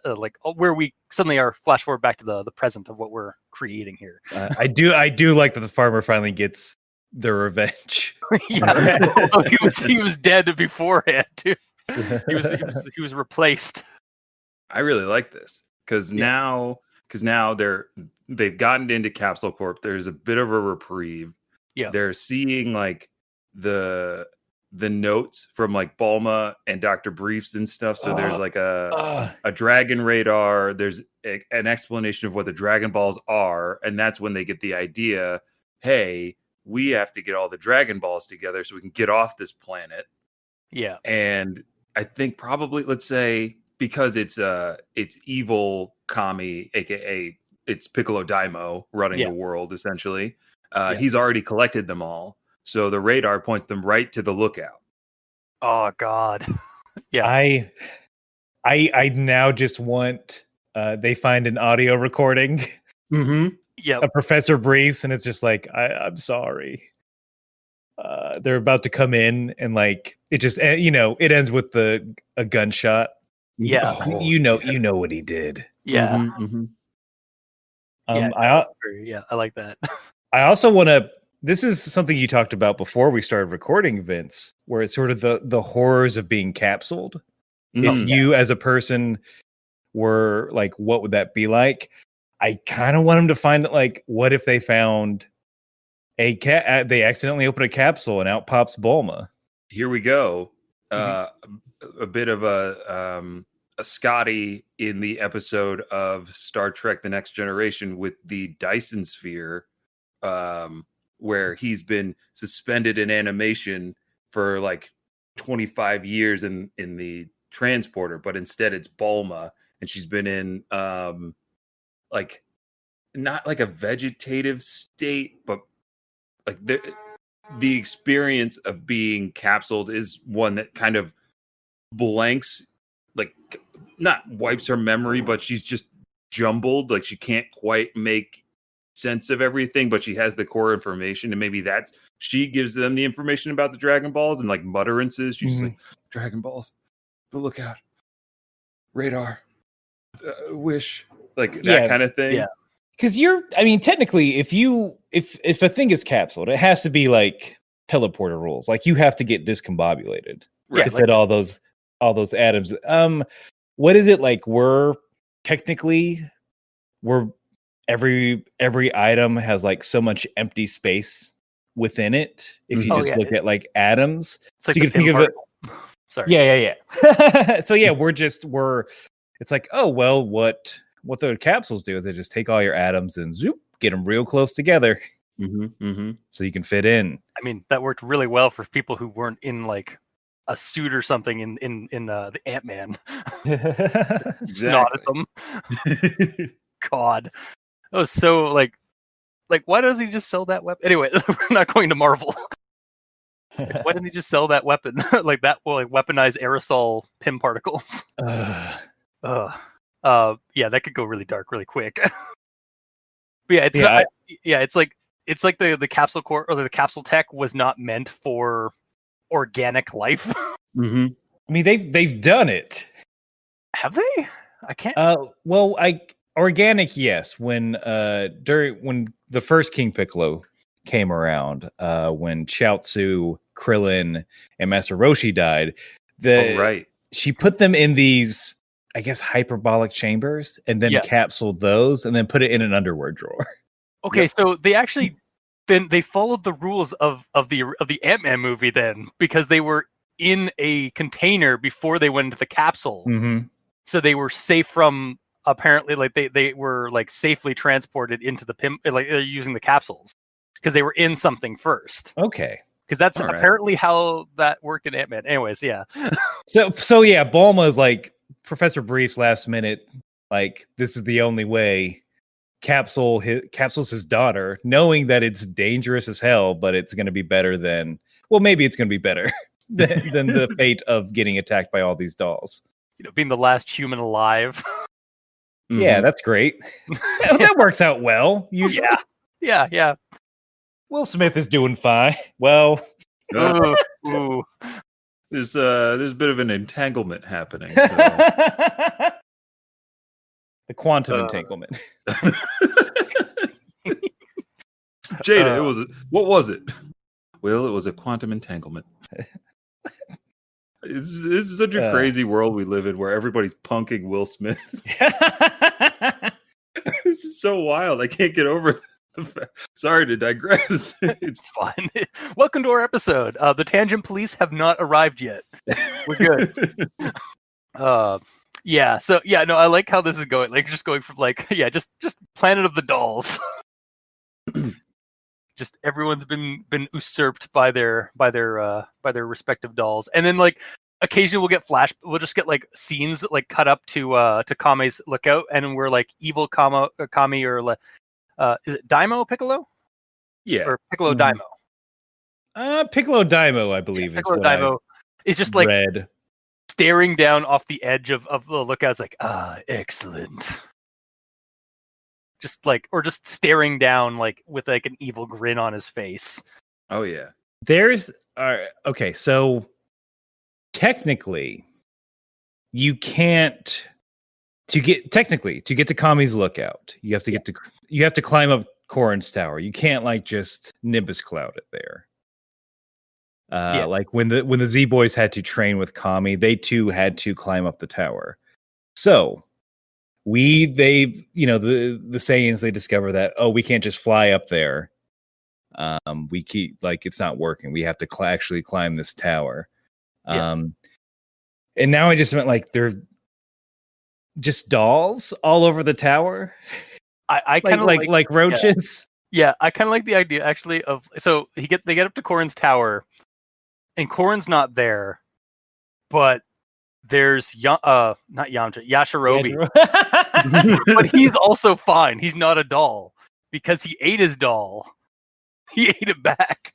where we suddenly are flash forward back to the present of what we're creating here. I do like that the farmer finally gets the revenge. Yeah, he was dead beforehand too. He was replaced. I really like this because now they've gotten into Capsule Corp. There's a bit of a reprieve. Yeah, they're seeing like the notes from like Bulma and Dr. Briefs and stuff. So there's like a dragon radar. There's an explanation of what the Dragon Balls are, and that's when they get the idea. Hey, we have to get all the Dragon Balls together so we can get off this planet. Yeah, and I think probably, let's say, because it's evil Kami, aka it's Piccolo Daimo running the world essentially. He's already collected them all, so the radar points them right to the lookout. Oh God, yeah. I now just want they find an audio recording. Mm-hmm. Yeah, of Professor Briefs, and it's just like I'm sorry. They're about to come in, and like it just it ends with a gunshot. Yeah, you know what he did. Yeah, mm-hmm. I like that. I also want to. This is something you talked about before we started recording, Vince, where it's sort of the horrors of being capsuled. If you, as a person, were like, what would that be like? I kind of want them to find it. Like, what if they found a cat? They accidentally open a capsule and out pops Bulma. Here we go. A bit of a Scotty in the episode of Star Trek: The Next Generation with the Dyson Sphere, where he's been suspended in animation for like 25 years in the transporter, but instead it's Bulma, and she's been in like not like a vegetative state, but like the experience of being capsuled is one that kind of blanks, like not wipes her memory, but she's just jumbled. Like she can't quite make sense of everything, but she has the core information, and maybe she gives them the information about the Dragon Balls and like mutterances. She's just like, Dragon Balls, the lookout, radar, wish, like that kind of thing. Yeah. Because technically, if a thing is capsuled, it has to be like teleporter rules. Like you have to get discombobulated to fit all those atoms. What is it like? Every item has like so much empty space within it. If you just look at like atoms, it's like so you can think of it. Sorry. Yeah. So yeah, it's like, oh well, what the capsules do is they just take all your atoms and zoop, get them real close together, so you can fit in. I mean, that worked really well for people who weren't in like a suit or something in the Ant-Man. Snot at them. God, that was so like why doesn't he just sell that weapon? Anyway, we're not going to Marvel. Why didn't he just sell that weapon? Like that will like weaponize aerosol PIM particles. Yeah, that could go really dark really quick. But yeah, it's like the capsule core or the capsule tech was not meant for organic life. I mean, they've done it. Have they? I can't. Organic, yes. When the first King Piccolo came around, when Chiaotzu, Krillin, and Master Roshi died, she put them in these, I guess, hyperbolic chambers, and then capsuled those, and then put it in an underwear drawer. Okay, so they actually then they followed the rules of the Ant-Man movie then, because they were in a container before they went into the capsule, so they were safe from. Apparently, like they were like safely transported into the PIM, like using the capsules because they were in something first. Okay, because that's apparently how that worked in Ant-Man. Anyways, yeah. so yeah, Bulma's like Professor Brief's last minute, like this is the only way. Capsules his daughter, knowing that it's dangerous as hell, but it's going to be better than. Well, maybe it's going to be better than the fate of getting attacked by all these dolls. Being the last human alive. Yeah, that's great. That works out well. Usually. Yeah. Will Smith is doing fine. Well, ooh. There's a bit of an entanglement happening. So. The quantum entanglement. Jada, what was it? Well, it was a quantum entanglement. This is such a crazy world we live in where everybody's punking Will Smith. This is so wild. I can't get over it. Sorry to digress. It's fine. Welcome to our episode. The Tangent Police have not arrived yet. We're good. Yeah. So yeah, no, I like how this is going. Like just going from like just Planet of the Dolls. Just everyone's been usurped by their respective dolls, and then like occasionally we'll just get like scenes like cut up to Kame's lookout, and we're like evil Kame or is it Daimo Piccolo? Yeah, or Piccolo Daimo. Piccolo Daimo, I believe. Piccolo Daimo is just like read. Staring down off the edge of the lookout. It's like excellent. Just like, or just staring down like with like an evil grin on his face. Oh yeah. There's okay, so technically you can't to get to Kami's lookout, you have to climb up Corrin's tower. You can't like just Nimbus cloud it there. Like when the Z Boys had to train with Kami, they too had to climb up the tower. So the Saiyans, they discover that, we can't just fly up there. We keep like it's not working. We have to actually climb this tower. And now I just meant like they're just dolls all over the tower. I kind of like roaches. Yeah, I kind of like the idea actually of they get up to Corrin's tower, and Corrin's not there, but there's not Yamcha, Yajirobe. But he's also fine. He's not a doll because he ate his doll. He ate it back,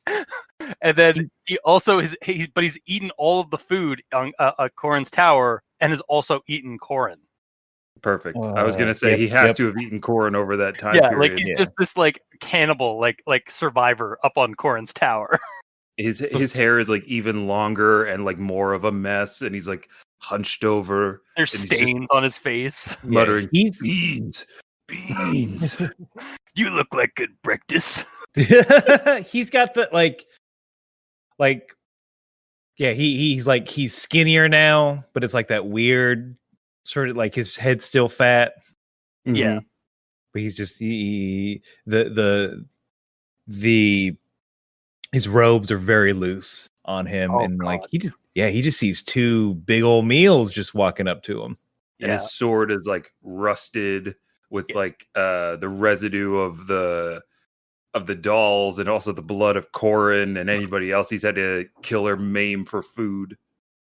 and then he also he's eaten all of the food on Corrin's tower, and has also eaten Corrin. Perfect. I was gonna say he has to have eaten Corrin over that time period. Like he's just this like cannibal, like survivor up on Corrin's tower. His hair is like even longer and like more of a mess, and he's like hunched over. There's stains on his face. Muttering, Yeah, beans. You look like good breakfast. He's got the he's skinnier now, but it's like that weird sort of like his head's still fat. Yeah. But he's just his robes are very loose on him, and God. like he just sees two big old meals just walking up to him. And his sword is like rusted with like the residue of the dolls and also the blood of Corin and anybody else he's had to kill or maim for food.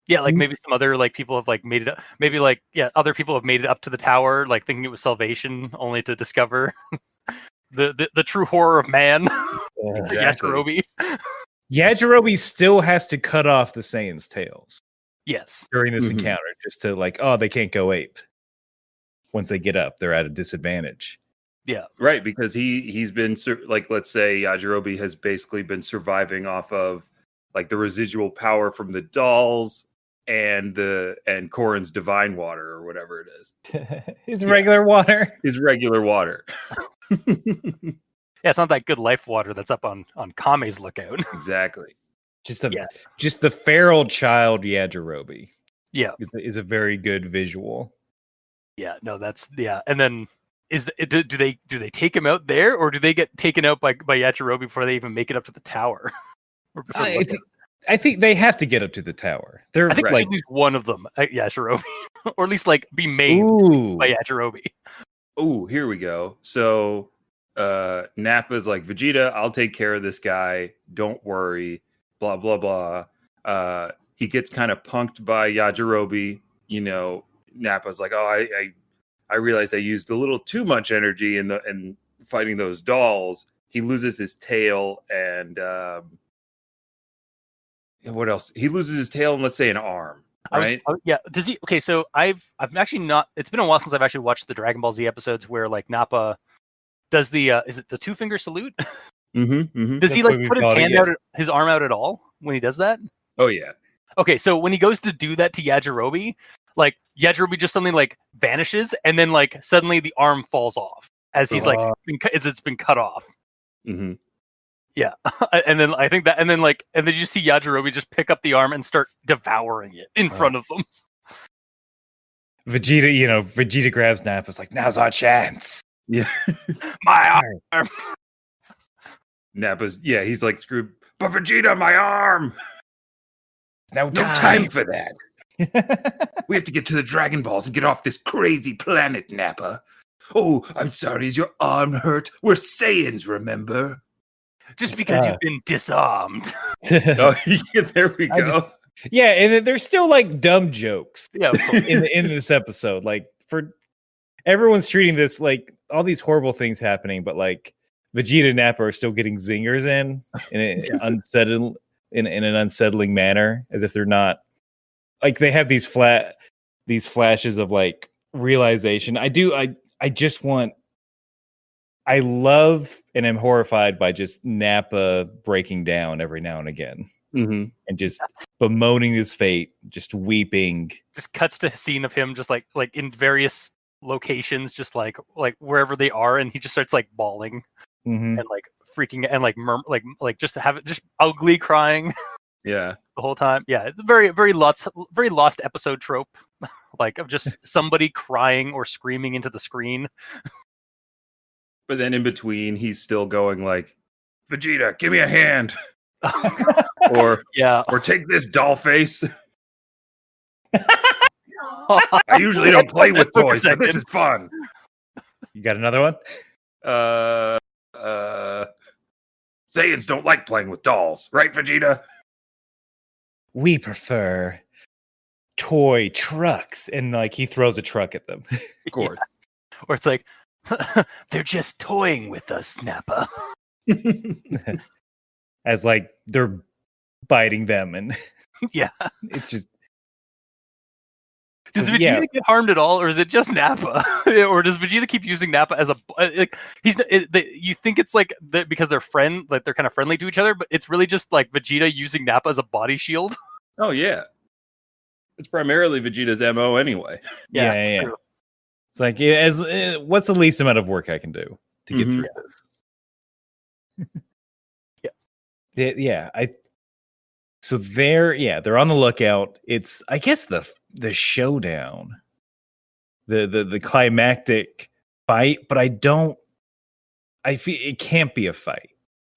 Yeah, like maybe some other like people have like made it up. Maybe like other people have made it up to the tower, like thinking it was salvation, only to discover the true horror of man. Exactly. Yajirobe. Yajirobe still has to cut off the Saiyan's tails. Yes. During this encounter, just to like, they can't go ape. Once they get up, they're at a disadvantage. Yeah. Right, because he's been like, let's say Yajirobe has basically been surviving off of like the residual power from the dolls and Corin's divine water or whatever it is. His regular water. His regular water. Yeah, it's not that good life water that's up on Kame's lookout. Exactly. Just the feral child Yajirobe. Yeah. Is a very good visual. Yeah, no, that's and then do they take him out there, or do they get taken out by Yajirobe before they even make it up to the tower? I think they have to get up to the tower. I think at least one of them at Yajirobe, or at least like be maimed by Yajirobe. Oh, here we go. So Nappa's like, Vegeta, I'll take care of this guy. Don't worry. Blah blah blah. He gets kind of punked by Yajirobe. You know, Nappa's like, I realized I used a little too much energy in fighting those dolls. He loses his tail and what else? He loses his tail and let's say an arm, right? Does he? Okay, so I've actually not. It's been a while since I've actually watched the Dragon Ball Z episodes where like Nappa does the is it the 2-finger salute? Does he like put his arm out at all when he does that? Oh yeah. Okay, so when he goes to do that to Yajirobe, like Yajirobe just suddenly like vanishes, and then like suddenly the arm falls off as he's like as it's been cut off. Mm-hmm. Yeah, and then I think that, and then you see Yajirobe just pick up the arm and start devouring it in front of them. Vegeta grabs Nappa's like, now's our chance. Yeah, my arm. Nappa's he's like screwed. But Vegeta, my arm. No time for that. We have to get to the Dragon Balls and get off this crazy planet, Nappa. Oh, I'm sorry. Is your arm hurt? We're Saiyans, remember? Just because you've been disarmed. There we go. And there's still like dumb jokes. Yeah, in this episode, like for everyone's treating this like all these horrible things happening, but like Vegeta and Nappa are still getting zingers in an unsettling manner, as if they're not like they have these flashes of like realization. I love and am horrified by just Nappa breaking down every now and again, and just bemoaning his fate, just weeping. Just cuts to a scene of him just like in various locations, just like wherever they are, and he just starts like bawling and like freaking and like just ugly crying. Yeah, the whole time. Yeah, it's very lost episode trope, like of just somebody crying or screaming into the screen. But then in between, he's still going like, Vegeta, give me a hand. or take this doll face. I usually don't play with toys, but this is fun. You got another one? Saiyans don't like playing with dolls, right, Vegeta? We prefer toy trucks. And like he throws a truck at them. Of course. Yeah. Or it's like, they're just toying with us, Nappa. As like they're biting them, and it's just. Does Vegeta get harmed at all, or is it just Nappa? Or does Vegeta keep using Nappa as a like? You think it's like because they're they're kind of friendly to each other, but it's really just like Vegeta using Nappa as a body shield. Oh yeah, It's primarily Vegeta's MO anyway. Yeah. It's like, what's the least amount of work I can do to get through this? So they're on the lookout. It's, I guess, the showdown, the climactic fight, but I feel it can't be a fight.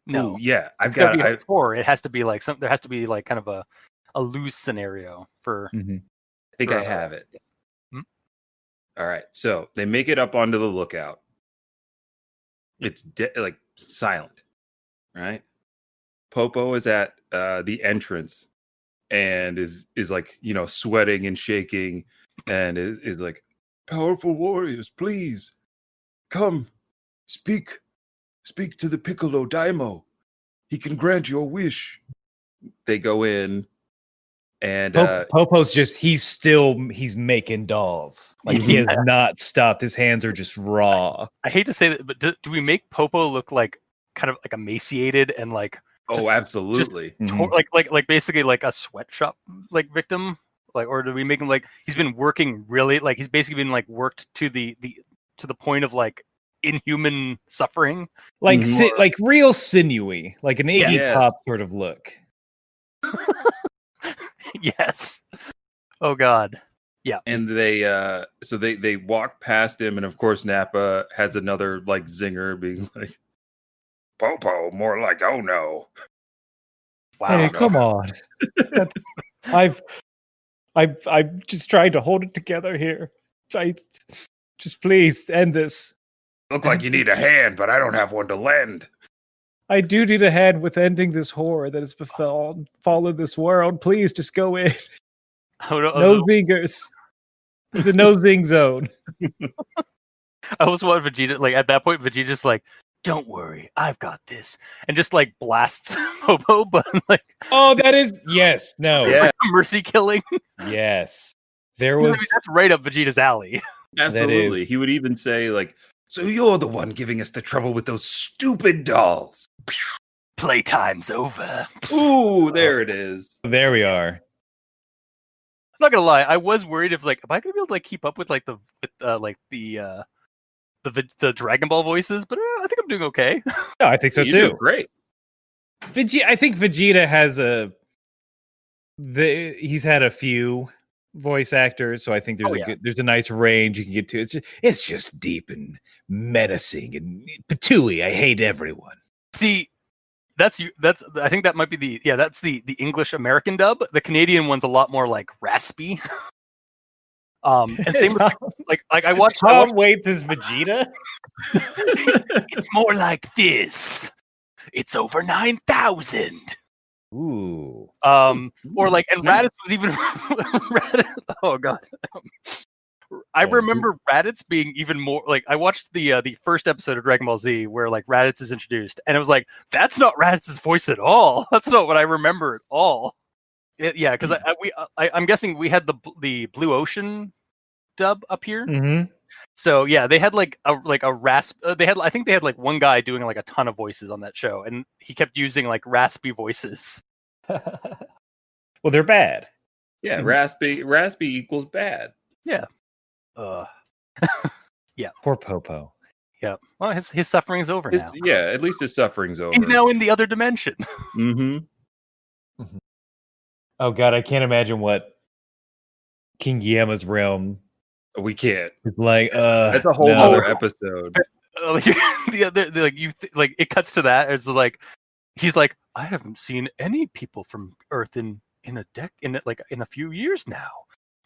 No. Ooh, yeah, It has to be like there has to be like kind of a loose scenario for. Mm-hmm. I think I have it. All right, so they make it up onto the lookout. It's like silent, right? Popo is at the entrance and is like, sweating and shaking, and is like, powerful warriors, please come, speak to the Piccolo Daimo. He can grant your wish. They go in, and Popo's he's making dolls. Like he has not stopped. His hands are just raw. I hate to say that, but do we make Popo look like kind of like emaciated and like? Absolutely. Like basically like a sweatshop like victim, like, or do we make him like he's been working really, like he's basically been like worked to the point of like inhuman suffering, like like real sinewy, like an Iggy Pop sort of look. Yes. Oh God. Yeah. And they walk past him, and of course Nappa has another like zinger, being like, Popo, more like, oh no. Wow. Hey, come on. I've just tried to hold it together here. Just please end this. Look like you need a hand, but I don't have one to lend. I do need a hand with ending this horror that has befallen this world. Please just go in. No zingers. It's a no zing zone. I always want Vegeta, like at that point, Vegeta's like, don't worry, I've got this, and just like blasts Popo, but like, that is mercy killing. Yes, there was. That's right up Vegeta's alley. Absolutely, he would even say like, so you're the one giving us the trouble with those stupid dolls. Playtime's over. Ooh, there it is. There we are. I'm not gonna lie, I was worried if like, am I gonna be able to like keep up with like the Dragon Ball voices, but I think I'm doing okay. No, I think so you too. Do great. I think Vegeta has he's had a few voice actors, so I think there's a nice range you can get to. It's just deep and menacing and patooey. I hate everyone. See, I think that might be that's the English American dub. The Canadian one's a lot more like raspy. And same with like I watched Tom Waits as Vegeta. It's more like this. It's over 9,000. Ooh. Or like, and Raditz was even Raditz. Oh God. I remember Raditz being even more like, I watched the first episode of Dragon Ball Z where like Raditz is introduced, and it was like, that's not Raditz's voice at all. That's not what I remember at all. Because I'm guessing we had the Blue Ocean dub up here. Mm-hmm. So yeah, they had like a rasp. I think they had like one guy doing like a ton of voices on that show, and he kept using like raspy voices. Well, they're bad. Yeah, raspy equals bad. Yeah. Yeah. Poor Popo. Yeah. Well, his suffering's over now. Yeah, at least his suffering's over. He's now in the other dimension. Mm-hmm. Oh God, I can't imagine what King Yama's realm. We can't. It's like that's a whole other episode. It cuts to that. It's like he's like, I haven't seen any people from Earth in a few years now,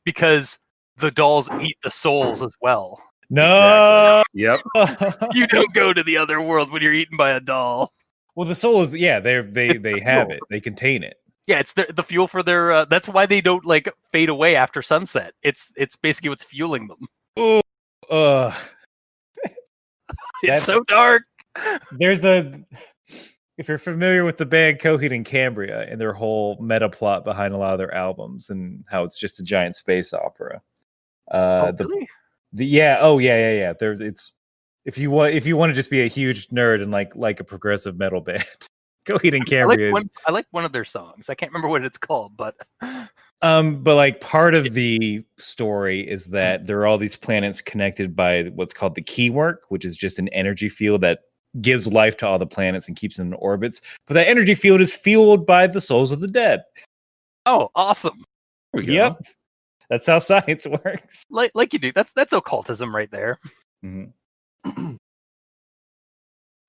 because the dolls eat the souls as well. No. Exactly. Yep. You don't go to the other world when you're eaten by a doll. Well, the soul is they have it. They contain it. Yeah, it's the fuel for their. That's why they don't like fade away after sunset. It's basically what's fueling them. Ooh, it's so dark. If you're familiar with the band Coheed and Cambria and their whole meta plot behind a lot of their albums and how it's just a giant space opera. Really? Yeah. If you want to just be a huge nerd and like a progressive metal band. Coheed and Cambria. I like one of their songs. I can't remember what it's called, but But like part of the story is that there are all these planets connected by what's called the keywork, which is just an energy field that gives life to all the planets and keeps them in orbits. But that energy field is fueled by the souls of the dead. Oh, awesome! There we go. Yep, that's how science works. Like you do. That's occultism right there. Mm-hmm.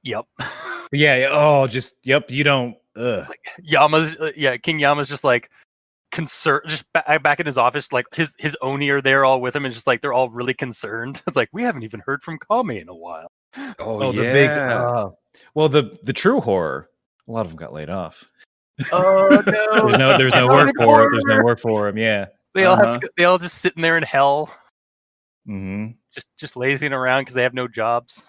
Yep. Yeah. Oh, just yep. You don't. Ugh. Like Yama's. King Yama's just like concerned. Just back in his office, like his Oni are there all with him, and just like they're all really concerned. It's like we haven't even heard from Kame in a while. Oh, the yeah. big. Well, the true horror. A lot of them got laid off. Oh no! There's no work for him. There's no work for him. Yeah. They all they all just sitting there in hell, Mm-hmm. just lazing around because they have no jobs.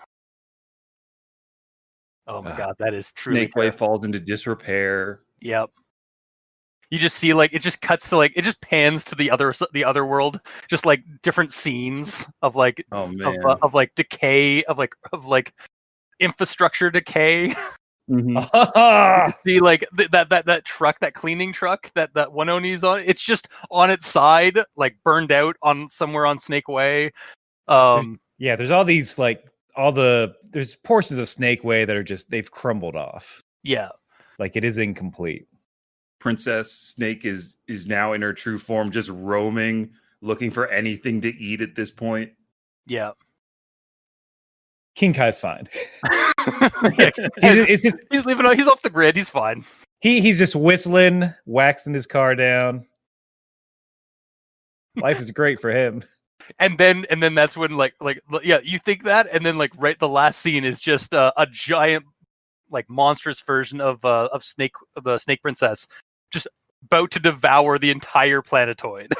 Oh my god, that is truly Snakeway falls into disrepair. Yep. You just see like it just cuts to like it just pans to the other world, just like different scenes of like Oh man. of like decay of like infrastructure decay. Mhm. See like that truck, that cleaning truck that one Oni's on, it's just on its side, like burned out on somewhere on Snake Way. Yeah, there's all these like there's portions of Snake Way that are just they've crumbled off. Yeah. Like it is incomplete. Princess Snake is now in her true form, just roaming, looking for anything to eat at this point. Yeah. King Kai's fine. Yeah, he's leaving. He's off the grid. He's fine. He's just whistling, waxing his car down. Life is great for him. And then that's when like yeah, you think that, and then like right the last scene is just a giant like monstrous version of Snake, the Snake Princess, just about to devour the entire planetoid.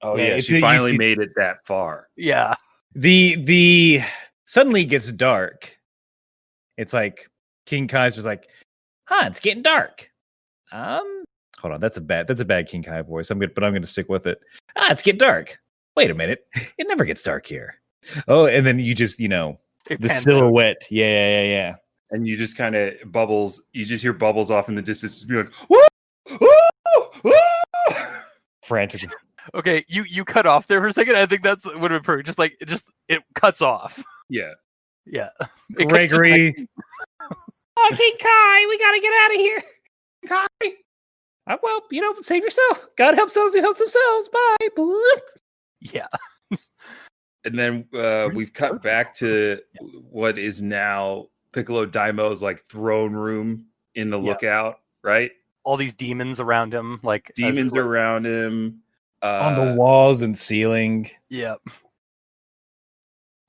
Oh yeah, she finally made it that far. Yeah. The suddenly it gets dark. It's like King Kai's just like, it's getting dark. Hold on, that's a bad King Kai voice. I'm gonna stick with it. It's getting dark. Wait a minute, it never gets dark here. Oh, and then you just the silhouette. Out. Yeah. And you just kind of bubbles. You just hear bubbles off in the distance. Be like, woo! Frantic. Okay, you cut off there for a second. I think that's would have been perfect. Just like it cuts off. Yeah. Gregory. King Kai, we gotta get out of here. Kai. Well, save yourself. God helps those who help themselves. Bye. Yeah. And then we've cut back to what is now Piccolo Daimo's like throne room in the lookout, right? All these demons around him, like demons around him. On the walls and ceiling. Yeah.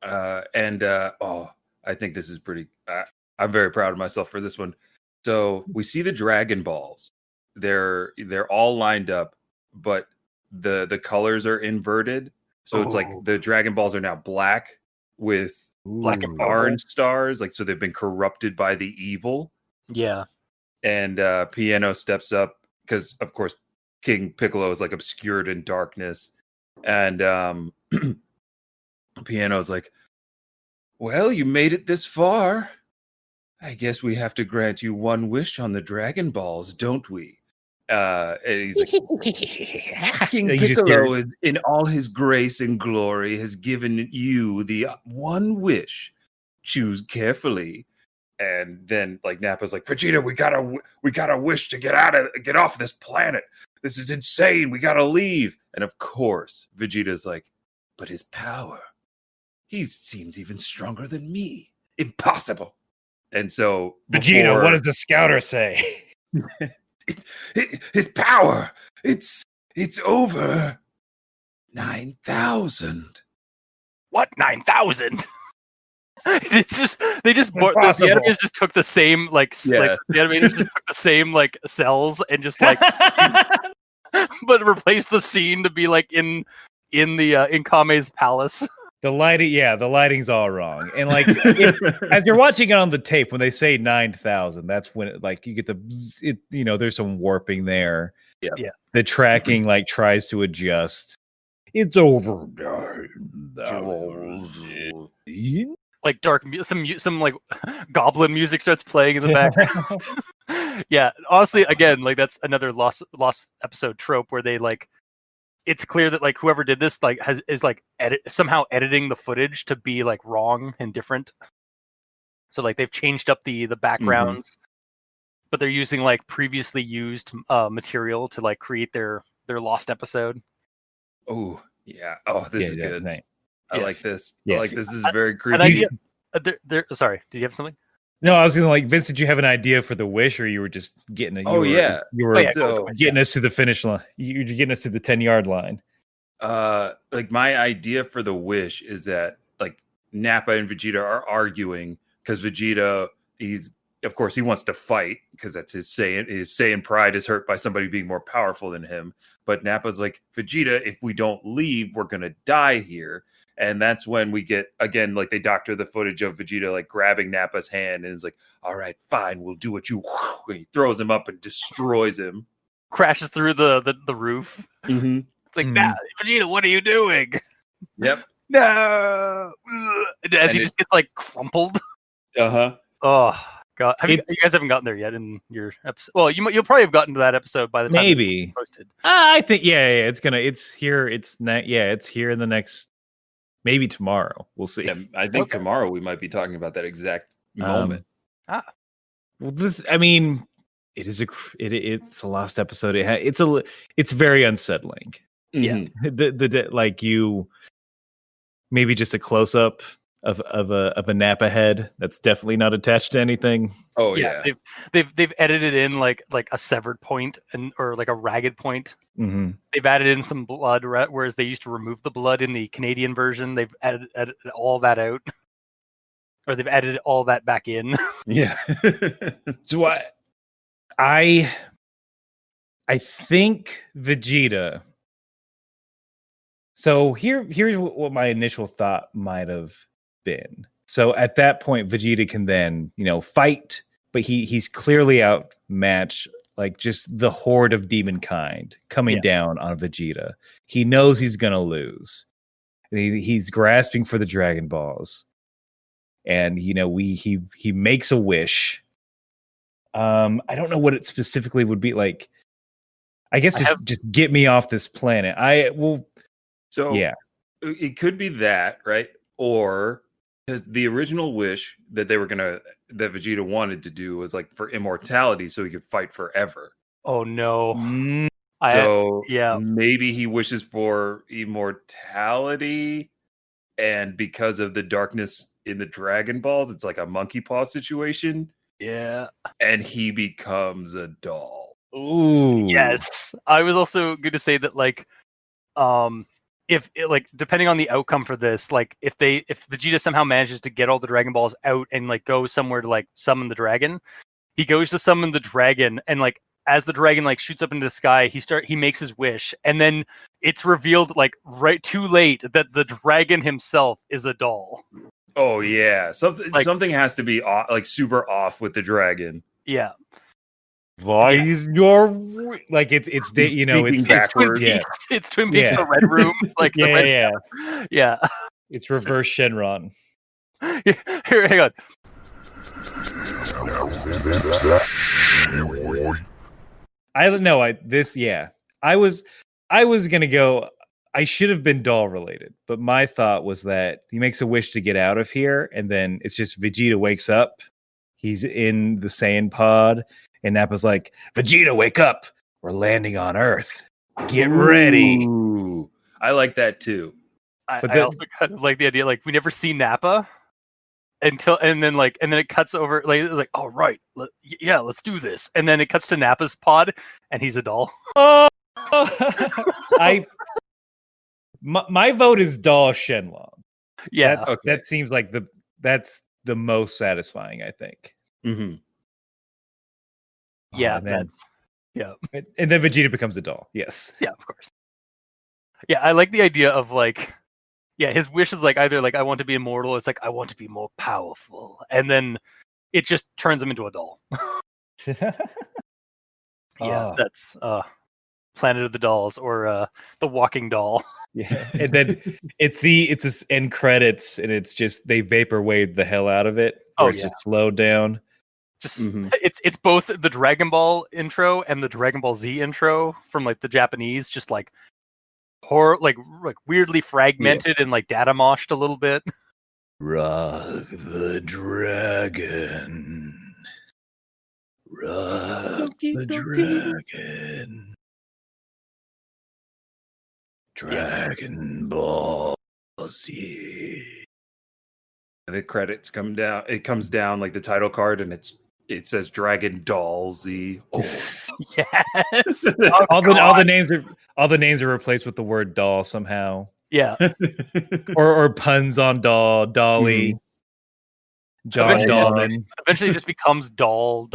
I think this is pretty. I'm very proud of myself for this one. So we see the Dragon Balls. They're all lined up, but the colors are inverted. So it's like the Dragon Balls are now black with black and orange stars. Like, so they've been corrupted by the evil. Yeah. And Piano steps up because, of course, King Piccolo is like obscured in darkness. And Piano's like, well, you made it this far. I guess we have to grant you one wish on the Dragon Balls, don't we? And he's like, King Piccolo is in all his grace and glory has given you the one wish. Choose carefully. And then like Nappa's like, Vegeta, we gotta wish to get off this planet. This is insane. We gotta leave. And of course, Vegeta's like, but his power, he seems even stronger than me. Impossible. And so Vegeta, what does the scouter say? His power, it's over 9,000. What 9,000? It's just the animators just took the same like the animators just took the same like cells and just like but replaced the scene to be like in Kame's palace. The lighting's all wrong. And like as you're watching it on the tape, when they say 9,000, that's when you get there's some warping there. Yeah. The tracking like tries to adjust. It's over. Like dark some like goblin music starts playing in the background. Yeah, honestly, again, like that's another lost episode trope where they like. It's clear that like whoever did this like is like somehow editing the footage to be like wrong and different. So like they've changed up the backgrounds, but they're using like previously used material to like create their lost episode. Oh yeah. Oh, this is good. Right. I like this. Yes. I like this. This is very creepy. An idea, sorry, did you have something? No, I was gonna like, Vince, did you have an idea for the wish, or you were just getting it? You were getting us to the finish line. You're getting us to the 10-yard line. Like my idea for the wish is that like Nappa and Vegeta are arguing because Vegeta, of course he wants to fight because that's his Saiyan. His Saiyan pride is hurt by somebody being more powerful than him. But Nappa's like, Vegeta, if we don't leave, we're gonna die here. And that's when we get, again, like they doctor the footage of Vegeta like grabbing Nappa's hand and is like, all right, fine, we'll do what you. And he throws him up and destroys him. Crashes through the roof. Mm-hmm. It's like, nah, Vegeta, what are you doing? Yep. No. As he just gets like crumpled. Uh-huh. Oh god. You guys haven't gotten there yet in your episode. Well, you'll probably have gotten to that episode by the time maybe it's posted. I think it's here. It's here in the next, maybe tomorrow. We'll see. Yeah, I think tomorrow we might be talking about that exact moment. Well, it's a lost episode. It's very unsettling. Yeah. The like you maybe just a close up of a Nappa head that's definitely not attached to anything. Oh yeah. They've edited in like a severed point or like a ragged point. Mm-hmm. They've added in some blood, whereas they used to remove the blood in the Canadian version. They've added all that out, or they've added all that back in. Yeah. So I think Vegeta. So here's what my initial thought might have been. So at that point, Vegeta can then, fight, but he's clearly outmatched, like just the horde of demon kind coming down on Vegeta. He knows he's gonna lose. He's grasping for the Dragon Balls, and he makes a wish. I don't know what it specifically would be like. I guess just get me off this planet. So yeah, it could be that, right? Or because the original wish that that Vegeta wanted to do was like for immortality, so he could fight forever. Oh no! Maybe he wishes for immortality, and because of the darkness in the Dragon Balls, it's like a monkey paw situation. Yeah, and he becomes a doll. Ooh, yes. I was also going to say that, like, if depending on the outcome for this, like if Vegeta somehow manages to get all the Dragon Balls out and like go somewhere to like summon the dragon, he goes to summon the dragon, and like as the dragon like shoots up into the sky, he makes his wish, and then it's revealed like right too late that the dragon himself is a doll. Oh yeah, something has to be like super off with the dragon. Yeah. Why is your like it's it's backwards. It's Twin Peaks, the Red Room, like yeah. It's reverse Shenron. Here, hang on. I was gonna go. I should have been doll related, but my thought was that he makes a wish to get out of here, and then it's just Vegeta wakes up. He's in the Saiyan pod, and Nappa's like, Vegeta, wake up! We're landing on Earth. Get ready. Ooh, I like that too. I also kind of like the idea, like we never see Nappa and then it cuts over, like oh right, let's do this, and then it cuts to Nappa's pod, and he's a doll. My vote is doll Shenlong. Yeah, that seems like that's the most satisfying, I think. Mm-hmm. Yeah, and then Vegeta becomes a doll. Yes. Yeah, of course. Yeah, I like the idea of like, his wish is like either like I want to be immortal, it's like I want to be more powerful, and then it just turns him into a doll. That's Planet of the Dolls, or the Walking Doll. Yeah, and then it's end credits, and it's just they vaporwave the hell out of it. Or it's just slowed down. Just it's both the Dragon Ball intro and the Dragon Ball Z intro from like the Japanese, just like like weirdly fragmented and like data moshed a little bit. Rock the dragon. Rock the dragon. Dragon Ball Z. The credits come down. It comes down like the title card, and it says Dragon Doll Z. Oh. Yes. all the names are replaced with the word doll somehow. Yeah. or puns on doll, Dolly, John Dolan. Eventually it just becomes doll.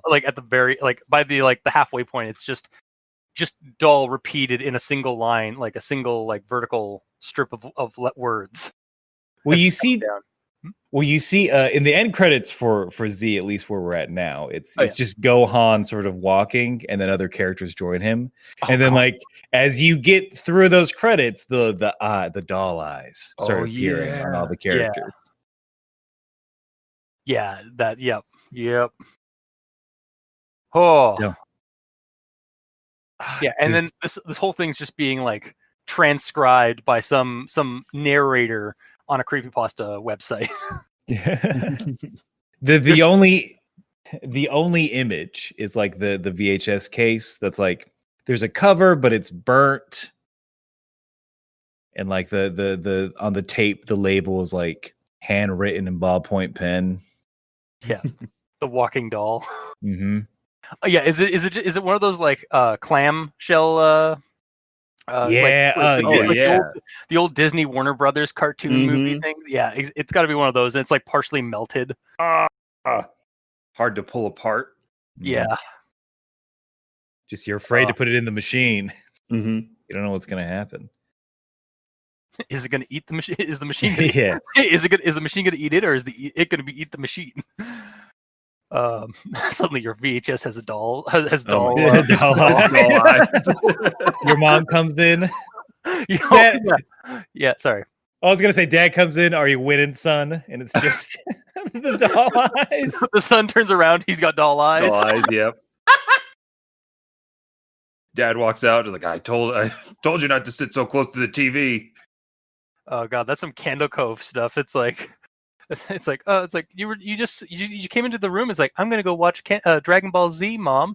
Like at the very by the the halfway point, it's just doll repeated in a single line, like a single vertical strip of words. Well, you see in the end credits for Z, at least where we're at now, it's just Gohan sort of walking, and then other characters join him, and then as you get through those credits, the doll eyes start appearing on all the characters. Yeah, that. Yep. Oh. Yeah, and then this whole thing's just being transcribed by some narrator on a creepypasta website. the only image is the VHS case that's there's a cover but it's burnt, and the on the tape the label is handwritten in ballpoint pen. Yeah, the walking doll. Mm-hmm. Yeah, is it one of those clamshell? The old Disney Warner Brothers cartoon movie things. Yeah, it's got to be one of those. And it's partially melted. Hard to pull apart. Yeah. Just you're afraid to put it in the machine. Mm-hmm. You don't know what's going to happen. Is it going to eat the machine? Is the machine going to Is the machine going to eat it, or is it going to eat the machine? Suddenly your VHS has a doll. Doll eyes. Your mom comes in. Yeah, sorry. I was gonna say, Dad comes in. Are you winning, son? And it's just the doll eyes. The son turns around. He's got doll eyes. Doll eyes. Yep. Dad walks out. Is I told you not to sit so close to the TV. Oh God, that's some Candle Cove stuff. It's you came into the room. It's I'm gonna go watch Dragon Ball Z, Mom,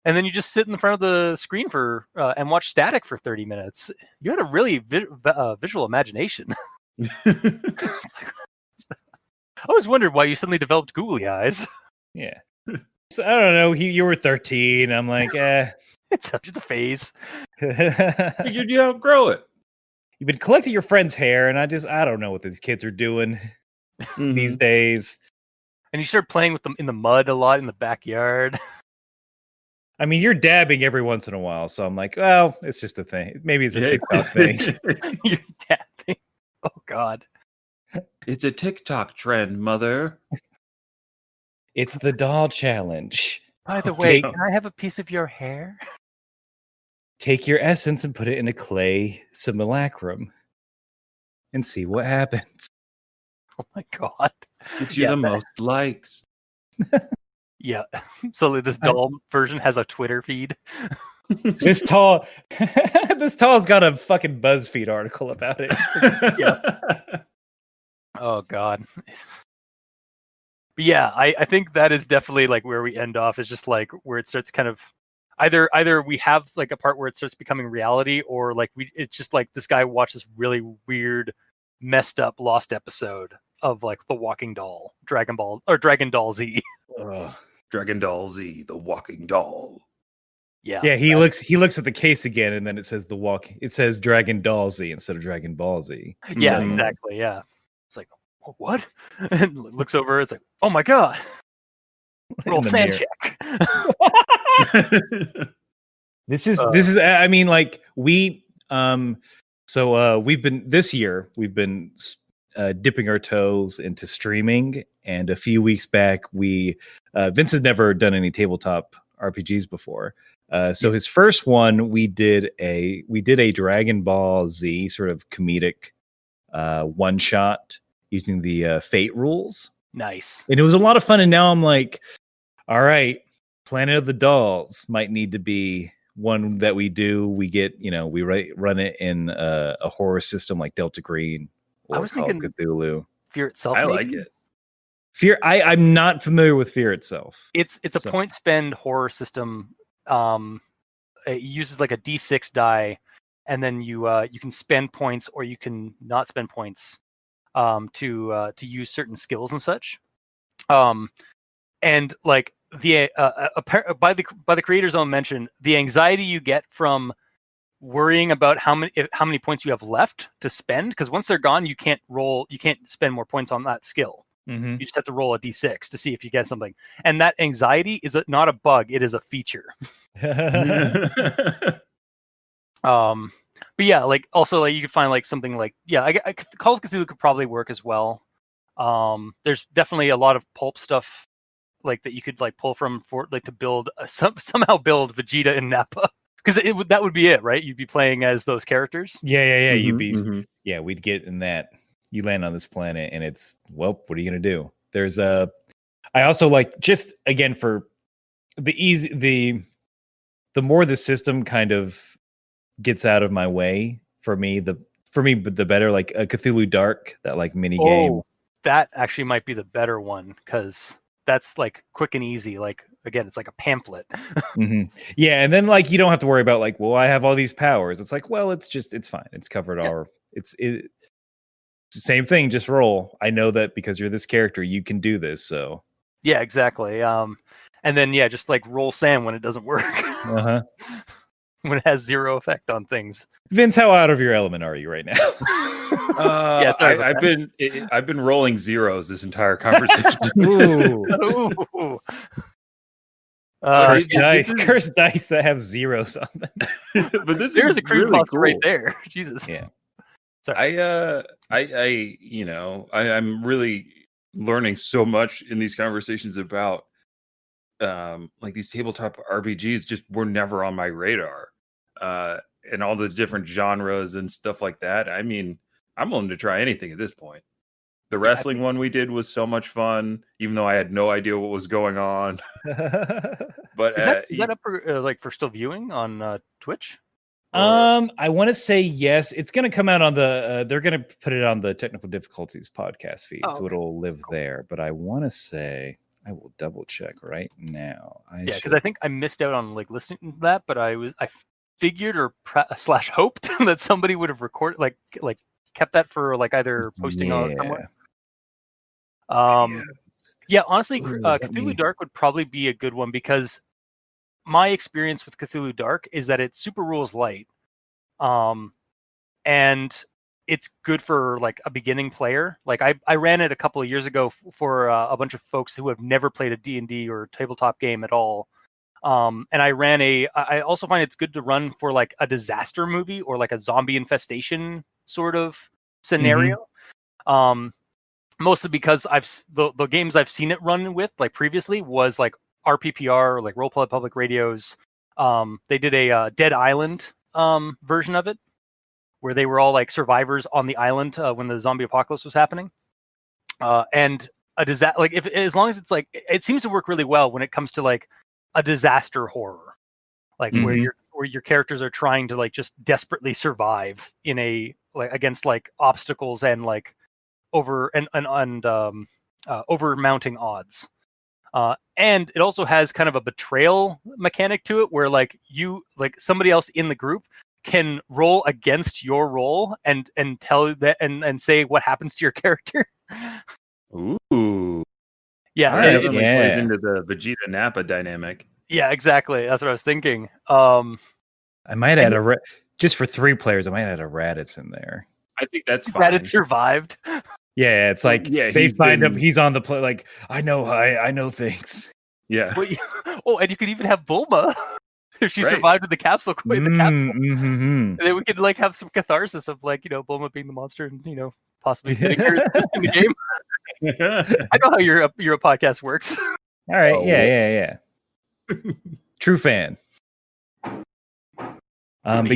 and then you just sit in the front of the screen and watch static for 30 minutes. You had a really visual imagination. I always wondered why you suddenly developed googly eyes. Yeah, so, I don't know. You were 13. I'm it's just a phase. You outgrow it. You've been collecting your friend's hair, and I don't know what these kids are doing. These days. And you start playing with them in the mud a lot in the backyard. I mean, you're dabbing every once in a while, so I'm well, it's just a thing. Maybe it's a TikTok thing. You're dabbing. Oh God. It's a TikTok trend, Mother. It's the doll challenge. By the way, can I have a piece of your hair? Take your essence and put it in a clay simulacrum and see what happens. Oh my God. Gets you the most likes. Yeah. So this doll version has a Twitter feed. This tall's got a fucking BuzzFeed article about it. Yeah. Oh God. But yeah, I think that is definitely where we end off, is just where it starts kind of either we have a part where it starts becoming reality, or it's just this guy watches really weird, messed up lost episode of the walking doll, Dragon Doll Z. Dragon Doll Z, the walking doll. Yeah, he looks at the case again, and then it says it says Dragon Doll Z instead of Dragon Ball Z. Yeah, exactly. Yeah, it's what? And looks over. It's oh my God. Roll sand check. This is I mean, we've been this year we've been dipping our toes into streaming, and a few weeks back Vincent's never done any tabletop RPGs before, so his first one we did a Dragon Ball Z sort of comedic one shot using the Fate rules. Nice. And it was a lot of fun. And now I'm like, all right, Planet of the Dolls might need to be one that we do. We get, we run it in a horror system like Delta Green or I was Call of thinking Cthulhu. Fear Itself. I maybe? like it. Fear. I'm not familiar with Fear itself. It's a point spend horror system. It uses like a D6 die, and then you can spend points or you can not spend points to use certain skills and such. And like the by the creator's own mention, the anxiety you get from worrying about how many points you have left to spend, because once they're gone, you can't spend more points on that skill. Mm-hmm. You just have to roll a d6 to see if you get something. And that anxiety is not a bug; it is a feature. But yeah, like also like you could find like something like Call of Cthulhu could probably work as well. There's definitely a lot of pulp stuff like that you could like pull from for like to build somehow build Vegeta and Nappa, because that would be it, right? You'd be playing as those characters. Yeah. You'd be we'd get in that. You land on this planet, and it's what are you gonna do? There's I also like, just again, for the more the system kind of gets out of my way for me, the better. Like a Cthulhu Dark, that like mini game. That actually might be the better one, because that's like quick and easy. Like again, it's like a pamphlet. Mm-hmm. Yeah, and then like you don't have to worry about like, well, I have all these powers. It's like, well, it's fine. It's covered all. It's same thing. Just roll. I know that because you're this character, you can do this. So yeah, exactly. And then just like roll Sam when it doesn't work. Uh-huh. When it has zero effect on things. Vince, how out of your element are you right now? I've been rolling zeros this entire conversation. Ooh. Cursed dice that have zeros on them. But there's a creepypasta really cool. right there. Jesus. Yeah. Sorry. I'm really learning so much in these conversations about like these tabletop RPGs just were never on my radar. And all the different genres and stuff like that. I mean, I'm willing to try anything at this point. The wrestling one we did was so much fun, even though I had no idea what was going on. But is that up for for still viewing on Twitch? I want to say yes. It's going to come out on the. They're going to put it on the Technical Difficulties podcast feed, so it'll live there. But I want to say, I will double check right now. Because I think I missed out on like listening to that, but I figured or / hoped that somebody would have recorded like kept that for like either posting on somewhere. Honestly, Cthulhu Dark would probably be a good one, because my experience with Cthulhu Dark is that it's super rules light, and it's good for like a beginning player. Like I ran it a couple of years ago for a bunch of folks who have never played a D&D or tabletop game at all. And I also find it's good to run for like a disaster movie or like a zombie infestation sort of scenario. Mm-hmm. Mostly because the games I've seen it run with like previously was like RPPR, like Role Play Public Radio's. They did a Dead Island version of it, where they were all like survivors on the island when the zombie apocalypse was happening. And a disaster, like as long as it's like, it seems to work really well when it comes to like a disaster horror, like where your characters are trying to like just desperately survive in a like against like obstacles and like over mounting odds. And it also has kind of a betrayal mechanic to it, where like somebody else in the group can roll against your roll and tell that and say what happens to your character. Ooh. Yeah. It definitely plays into the Vegeta Nappa dynamic. Yeah, exactly. That's what I was thinking. I might add just for 3 players, I might add a Raditz in there. I think that's fine. Raditz survived. Yeah, it's like they find him. He's on the play. Like I know things. Yeah. And you could even have Bulma if she survived in the capsule. And then we could like have some catharsis of like Bulma being the monster and possibly getting her in the game. I know how your podcast works. All right. Yeah. True fan. But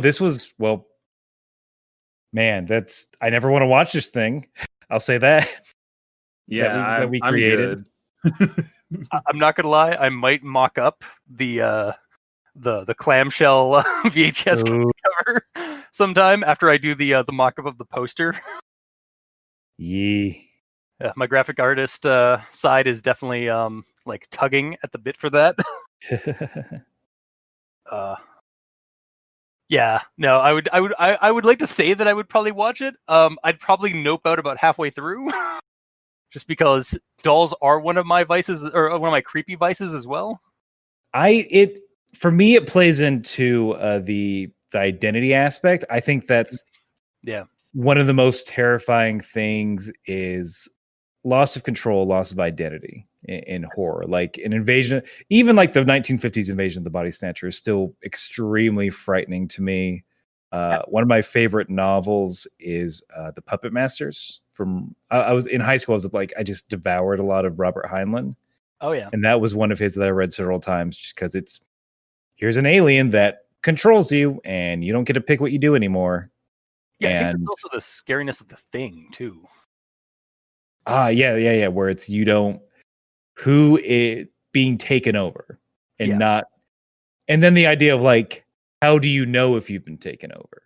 this was man, I never want to watch this thing. I'll say that. Yeah, that we I'm created. good. I'm not gonna lie, I might mock up the clamshell VHS Ooh. cover sometime after I do the mock up of the poster. Yee. Yeah, my graphic artist side is definitely like tugging at the bit for that. Yeah, no, I would like to say that I would probably watch it. I'd probably nope out about halfway through, just because dolls are one of my vices, or one of my creepy vices as well. For me, it plays into the identity aspect. I think that's Yeah, one of the most terrifying things is loss of control, loss of identity in horror. Like an invasion, even like the 1950s invasion of the body snatcher is still extremely frightening to me. One of my favorite novels is The Puppet Masters. I was in high school. I just devoured a lot of Robert Heinlein. oh yeah, And that was one of his that I read several times, just because here's an alien that controls you and you don't get to pick what you do anymore. yeah. I think it's also the scariness of the thing too. Yeah. Where it's who is being taken over and Yeah. not, and then the idea of like, how do you know if you've been taken over?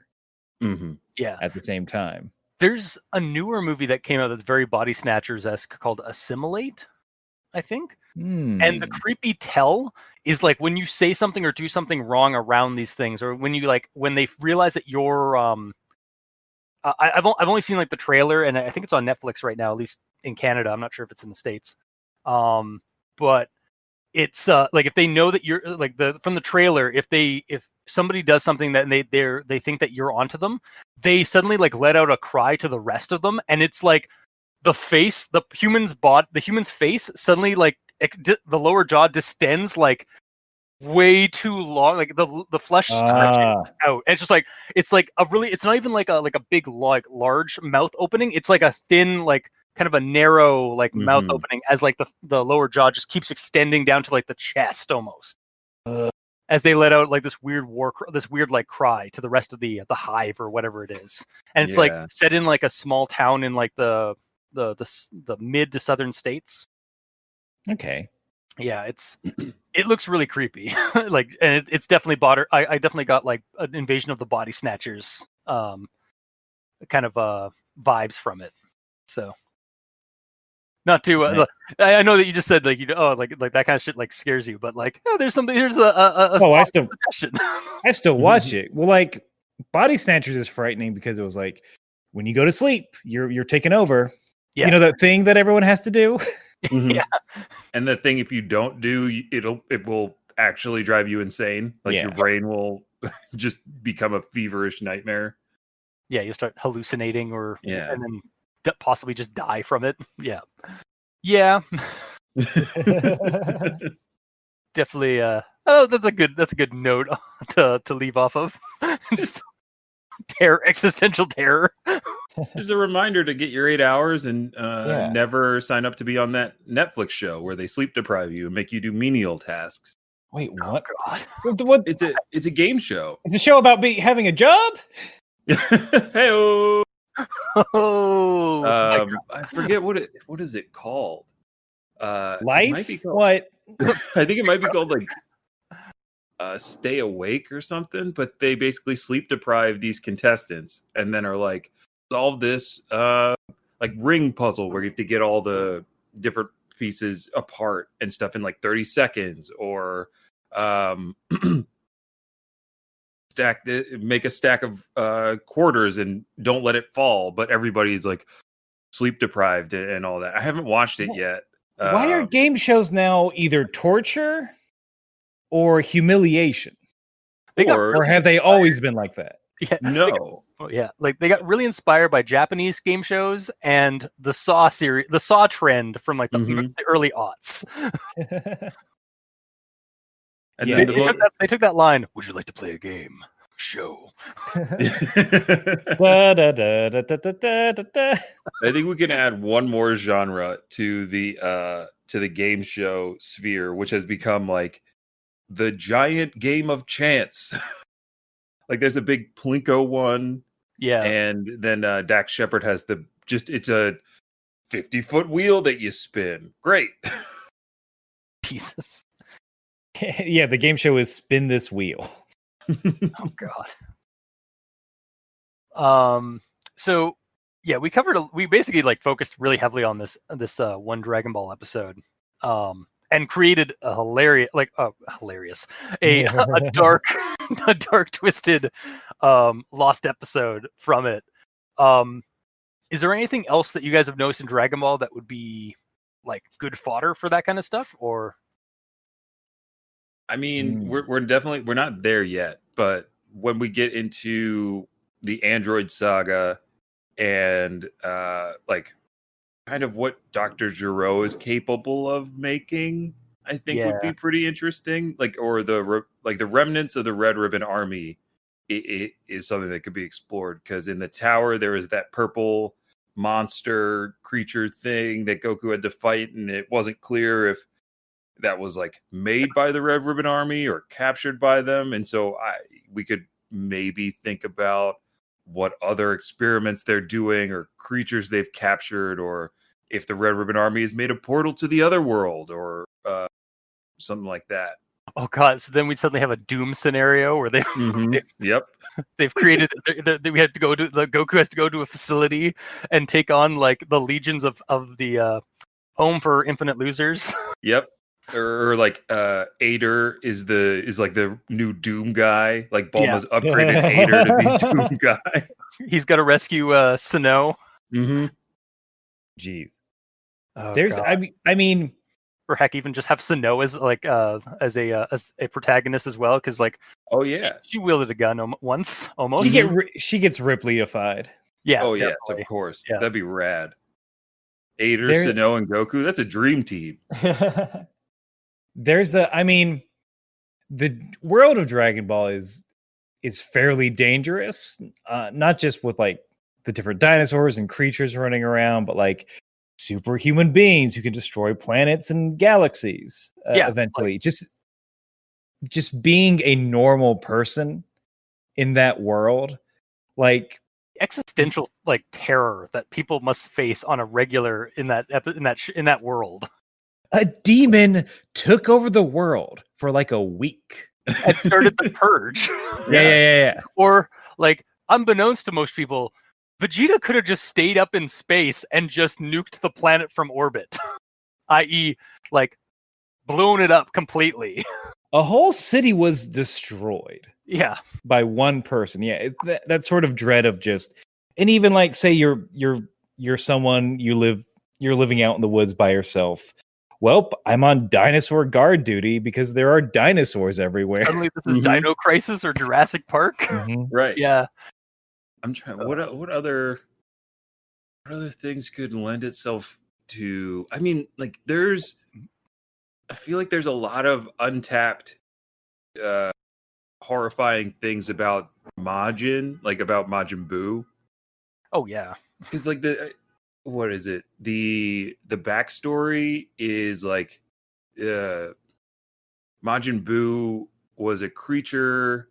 Mm-hmm. Yeah. At the same time, There's a newer movie that came out that's very Body Snatchers-esque called Assimilate, I think. And the creepy tell is like when you say something or do something wrong around these things, or when they realize that you're I've only seen like the trailer, and I think it's on Netflix right now, at least in Canada. I'm not sure if it's in the States. But it's like if they know that you're like from the trailer, if somebody does something that they think that you're onto them, they suddenly like let out a cry to the rest of them, and it's like the human's face suddenly like the lower jaw distends like way too long, like the flesh stretches out. And it's like a really, it's not even like a big like large mouth opening. It's like a thin, like kind of a narrow like mouth opening, as like the lower jaw just keeps extending down to like the chest almost, as they let out like this weird like cry to the rest of the hive or whatever it is. And it's like set in like a small town in like the mid to southern states. Okay. Yeah, it looks really creepy. Like, and it's definitely I definitely got like an Invasion of the Body Snatchers kind of vibes from it. So not too I know that you just said like like that kind of shit like scares you, but like there's I still watch it. Well, like Body Snatchers is frightening because it was like when you go to sleep, you're taken over. Yeah. You know that thing that everyone has to do? Yeah. And the thing, if you don't do, it will actually drive you insane. Like your brain will just become a feverish nightmare. Yeah, you'll start hallucinating and then possibly just die from it. Yeah. Yeah. Definitely that's a good note to leave off of. Just existential terror. Just a reminder to get your 8 hours and never sign up to be on that Netflix show where they sleep deprive you and make you do menial tasks. Wait, what? Oh, God. What? It's a game show. It's a show about having a job? Hey-o! Oh, I forget what is it called? Life? It might be called, what? I think it might be called like Stay Awake or something, but they basically sleep deprive these contestants and then are like, solve this like ring puzzle where you have to get all the different pieces apart and stuff in like 30 seconds, or make a stack of quarters and don't let it fall, but everybody's like sleep deprived and all that. I haven't watched it yet. Why are game shows now either torture or humiliation? Or have they always been like that? Yeah. No. Like they got really inspired by Japanese game shows and the Saw series, the Saw trend from like the early aughts. And they took that line, "Would you like to play a game show?" I think we can add one more genre to the game show sphere, which has become like the giant game of chance. Like there's a big Plinko one. Yeah. And then Dax Shepard has it's a 50-foot wheel that you spin. Great. Jesus. Yeah, the game show is Spin This Wheel. Oh God. So yeah, we basically like focused really heavily on this one Dragon Ball episode. And created a hilarious a dark a dark twisted lost episode from it. Is there anything else that you guys have noticed in Dragon Ball that would be like good fodder for that kind of stuff? Or I mean, we're not there yet, but when we get into the Android saga and like kind of what Dr. Gero is capable of making, I think would be pretty interesting. Like, or the remnants of the Red Ribbon Army, it is something that could be explored, because in the tower there was that purple monster creature thing that Goku had to fight, and it wasn't clear if that was like made by the Red Ribbon Army or captured by them. And so we could maybe think about what other experiments they're doing or creatures they've captured, or if the Red Ribbon Army has made a portal to the other world, or something like that. oh God, so then we'd suddenly have a Doom scenario where they they've created we have to go to Goku has to go to a facility and take on like the legions of the Home for Infinite Losers. Yep. Or like ADR is like the new Doom guy. Like Bulma's upgraded ADR to be Doom guy. He's got to rescue Sinnoh. Mm-hmm. Jeez. Oh, There's God. I mean, or heck, even just have Sinnoh as like as a protagonist as well, because like she wielded a gun once almost. She gets Ripley-ified. Yeah. Oh yes, of course. Yeah. That'd be rad. ADR, Sinnoh, and Goku. That's a dream team. The world of Dragon Ball is fairly dangerous, not just with like the different dinosaurs and creatures running around, but like superhuman beings who can destroy planets and galaxies eventually. Like, just being a normal person in that world, like existential like terror that people must face on a regular in that world. A demon took over the world for like a week and started the purge. Yeah. Or like, unbeknownst to most people, Vegeta could have just stayed up in space and just nuked the planet from orbit, i.e., like blown it up completely. A whole city was destroyed. Yeah, by one person. Yeah, that sort of dread of just, and even like say you're someone you're living out in the woods by yourself. Well, I'm on dinosaur guard duty because there are dinosaurs everywhere. Suddenly, this is Dino Crisis or Jurassic Park. Mm-hmm. Right. Yeah. I'm trying. What other things could lend itself to? I mean, like I feel like there's a lot of untapped, horrifying things about Majin, like about Majin Buu. Oh yeah. Because like what is it? The backstory is like Majin Buu was a creature,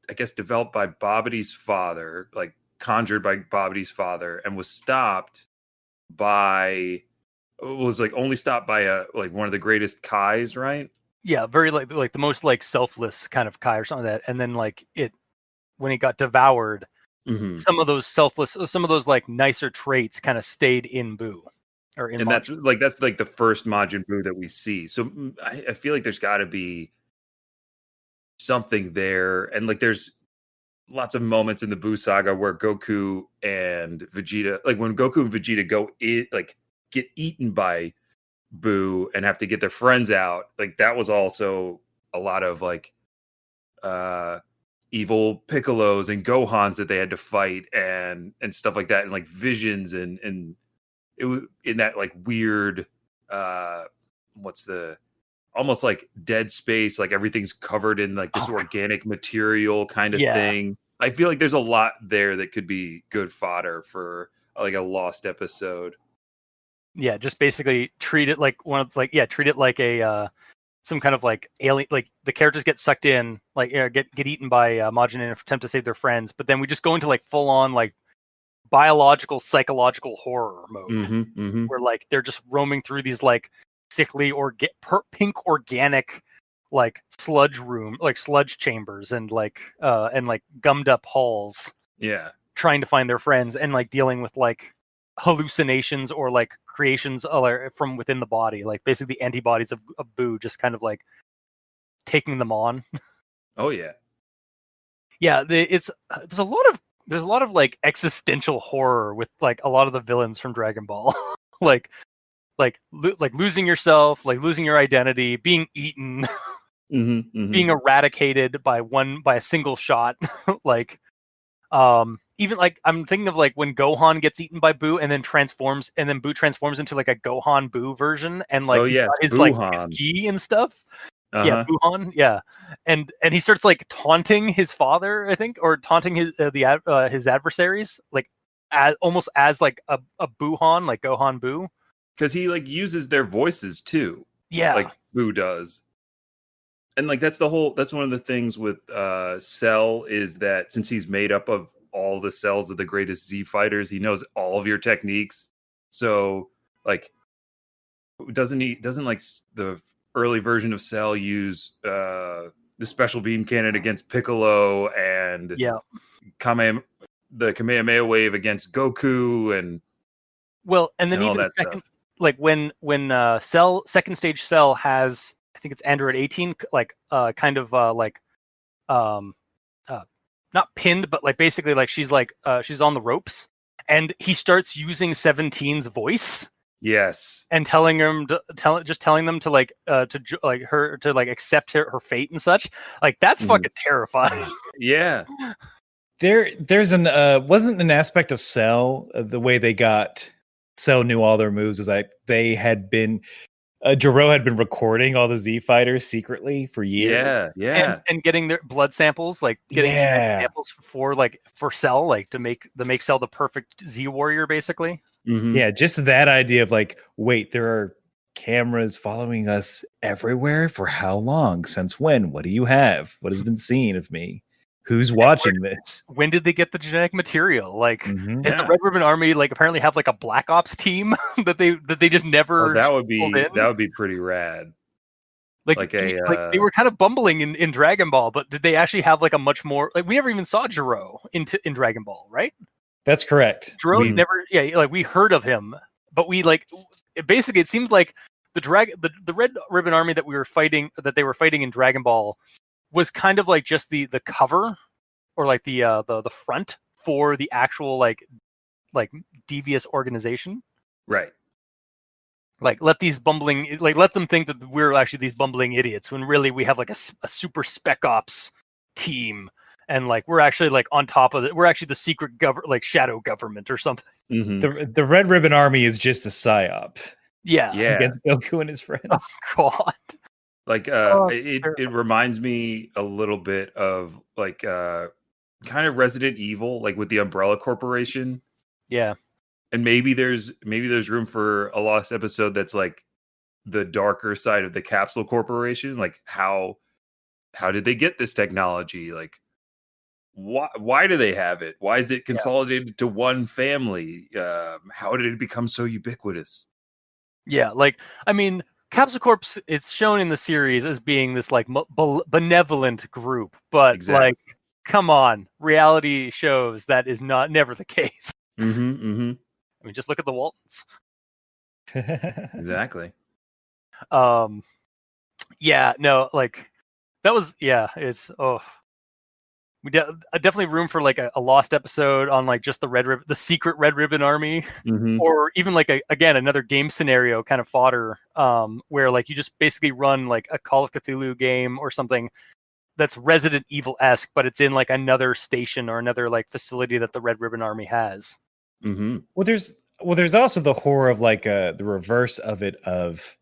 I guess, developed by Babidi's father, like conjured by Babidi's father, and was only stopped by one of the greatest Kais, right? Yeah, very like the most like selfless kind of Kai or something like that. And then like when it got devoured, some of those like nicer traits kind of stayed in Buu. That's like the first Majin Buu that we see. So I feel like there's got to be something there, and like there's lots of moments in the Buu saga where Goku and Vegeta, like when Goku and Vegeta get eaten by Buu and have to get their friends out. Like that was also a lot of like evil Piccolos and Gohans that they had to fight and stuff like that, and like visions and it was in that like weird almost like Dead Space, like everything's covered in like this organic material kind of thing. I feel like there's a lot there that could be good fodder for like a lost episode. Yeah, just basically treat it like treat it like a some kind of like alien, like the characters get sucked in, like get eaten by Majin in an attempt to save their friends, but then we just go into like full on like biological psychological horror mode, Mm-hmm. where like they're just roaming through these like sickly or pink organic like sludge chambers and like gummed up halls, Yeah. trying to find their friends and like dealing with like hallucinations or like creations from within the body, like basically the antibodies of Boo just kind of like taking them on. Oh yeah. Yeah, there's a lot of like existential horror with like a lot of the villains from Dragon Ball, like losing yourself, like losing your identity, being eaten, being eradicated by a single shot, like even like I'm thinking of like when Gohan gets eaten by Boo and then Boo transforms into like a Gohan Boo version, and like he's got his like his ki and stuff. Yeah, Buhan. Yeah, and he starts like taunting his father, I think, or taunting his adversaries, like almost as like a Buhan, like Gohan Boo, because he like uses their voices too. Yeah, like Boo does, and like that's one of the things with Cell is that since he's made up of all the cells of the greatest Z fighters, he knows all of your techniques. So like, doesn't like the early version of Cell use the special beam cannon against Piccolo and the Kamehameha wave against Goku and then even second, like when Cell second stage Cell has, I think it's Android 18, like kind of not pinned, but like basically like she's on the ropes, and he starts using 17's voice. Yes, and telling them to like accept her fate and such. Like that's fucking terrifying. Yeah, there's wasn't an aspect of Cell the way they got Cell knew all their moves is like they had been Jiro had been recording all the Z fighters secretly for years. Yeah, and getting their blood samples, like getting samples for Cell, like to make Cell the perfect Z warrior, basically. Mm-hmm. Yeah, just that idea of like, wait, there are cameras following us everywhere for how long? Since when? What do you have? What has been seen of me? Who's watching this? When did they get the genetic material? Like, does the Red Ribbon Army like apparently have like a Black Ops team that they just never? Oh, that would be pretty rad. Like they were kind of bumbling in Dragon Ball, but did they actually have like a much more like we never even saw Jiro in Dragon Ball, right? That's correct. Jiro never, like we heard of him, but we like basically it seems like the Red Ribbon Army that they were fighting in Dragon Ball was kind of like just the cover or like the front for the actual like devious organization, right? Like let them think that we're actually these bumbling idiots when really we have like a super spec ops team. And like we're actually like on top of it. We're actually the secret shadow government or something. Mm-hmm. The Red Ribbon Army is just a psyop. Yeah. Against Goku and his friends. Oh God. Like it reminds me a little bit of like kind of Resident Evil, like with the Umbrella Corporation. Yeah. And maybe there's room for a lost episode that's like the darker side of the Capsule Corporation. Like how did they get this technology? Like why do they have it? Why is it consolidated to one family? How did it become so ubiquitous? Yeah, like I mean, Capsule Corp, it's shown in the series as being this like benevolent group, but like, come on, reality shows that is never the case. Mm-hmm. I mean, just look at the Waltons. Exactly. Yeah, no, like that was it's we definitely room for like a lost episode on like just the secret Red Ribbon Army, or even like another game scenario kind of fodder, where like you just basically run like a Call of Cthulhu game or something that's Resident Evil-esque, but it's in like another station or another like facility that the Red Ribbon Army has. Mm-hmm. Well, there's also the horror of like the reverse of it of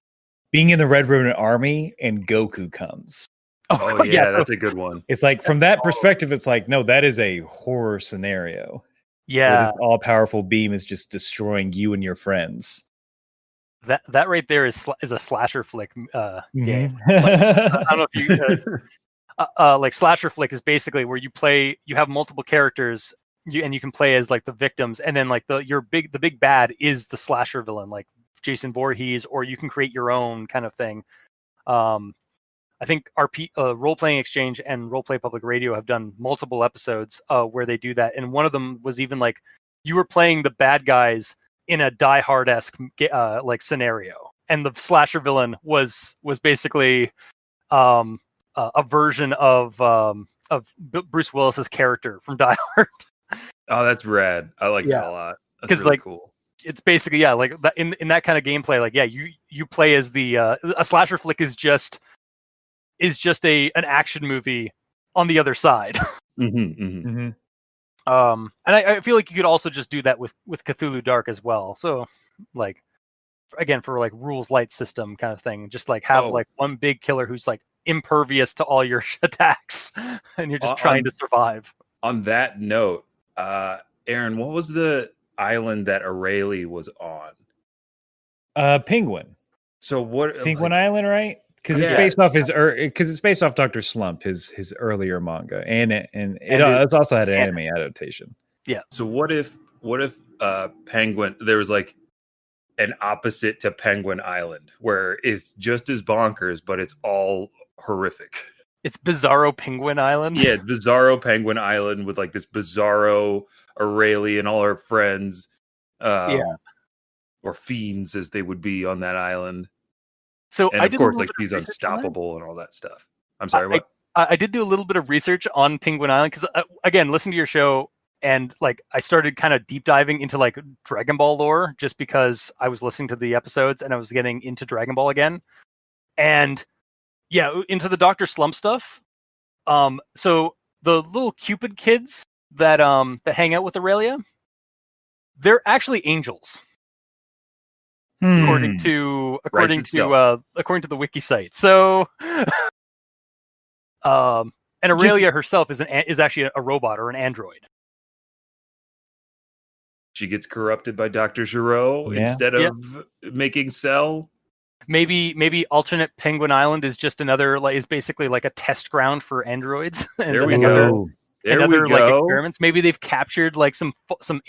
being in the Red Ribbon Army and Goku comes. Oh yeah, that's a good one. It's like from that perspective, it's like no, that is a horror scenario. Yeah, this all-powerful beam is just destroying you and your friends. That right there is a slasher flick game. Like, I don't know if you like slasher flick is basically where you have multiple characters. you can play as like the victims, and then like the big bad is the slasher villain, like Jason Voorhees, or you can create your own kind of thing. I think Role Playing Exchange and Role Play Public Radio have done multiple episodes where they do that, and one of them was even like you were playing the bad guys in a Die Hard-esque like scenario, and the slasher villain was basically a version of Bruce Willis's character from Die Hard. Oh, that's rad. I like that a lot. That's really cool. It's basically like that, in that kind of gameplay. Like you play as the a slasher flick is just an action movie on the other side. Mm-hmm. And I feel like you could also just do that with Cthulhu Dark as well. So like again for like rules light system kind of thing. Just like have like one big killer who's like impervious to all your attacks, and you're just trying to survive. On that note, Aaron, what was the island that Aurelie was on? Penguin. So what? Penguin Island, right? Because it's based off it's based off Dr. Slump, his earlier manga, and it's also had an anime adaptation. Yeah. So what if Penguin? There was like an opposite to Penguin Island, where it's just as bonkers, but it's all horrific. It's Bizarro Penguin Island. Yeah, Bizarro Penguin Island with like this Bizarro Aurelie and all her friends, or fiends as they would be on that island. So and of course, like she's unstoppable and all that stuff. I'm sorry, what? I did do a little bit of research on Penguin Island because, again, listening to your show, and like I started kind of deep diving into like Dragon Ball lore just because I was listening to the episodes and I was getting into Dragon Ball again, and into the Dr. Slump stuff. So the little Cupid kids that hang out with Aurelia, they're actually angels. According to the wiki site. So, and Aurelia herself is actually a robot or an android. She gets corrupted by Dr. Giraud instead of making Cell. Maybe alternate Penguin Island is just is basically like a test ground for androids. And there we go. Like experiments. Maybe they've captured like some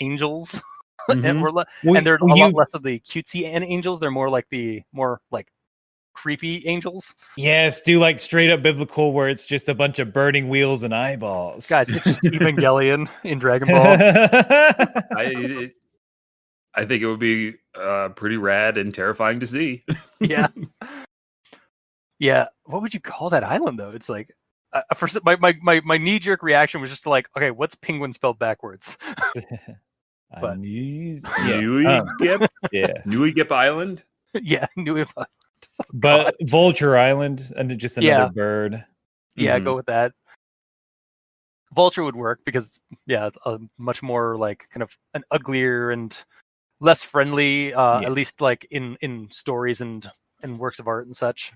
angels. And they're a lot less of the cutesy angels. They're more like creepy angels. Yes, do like straight up biblical where it's just a bunch of burning wheels and eyeballs. Guys, it's just Evangelion in Dragon Ball. I think it would be pretty rad and terrifying to see. Yeah. What would you call that island though? It's like first my knee jerk reaction was just to like, okay, what's penguin spelled backwards? But Nui Gip Island? Yeah, Nui Island. But Vulture Island, and just another bird. Yeah, go with that. Vulture would work because it's a much more like kind of an uglier and less friendly, at least like in stories and works of art and such.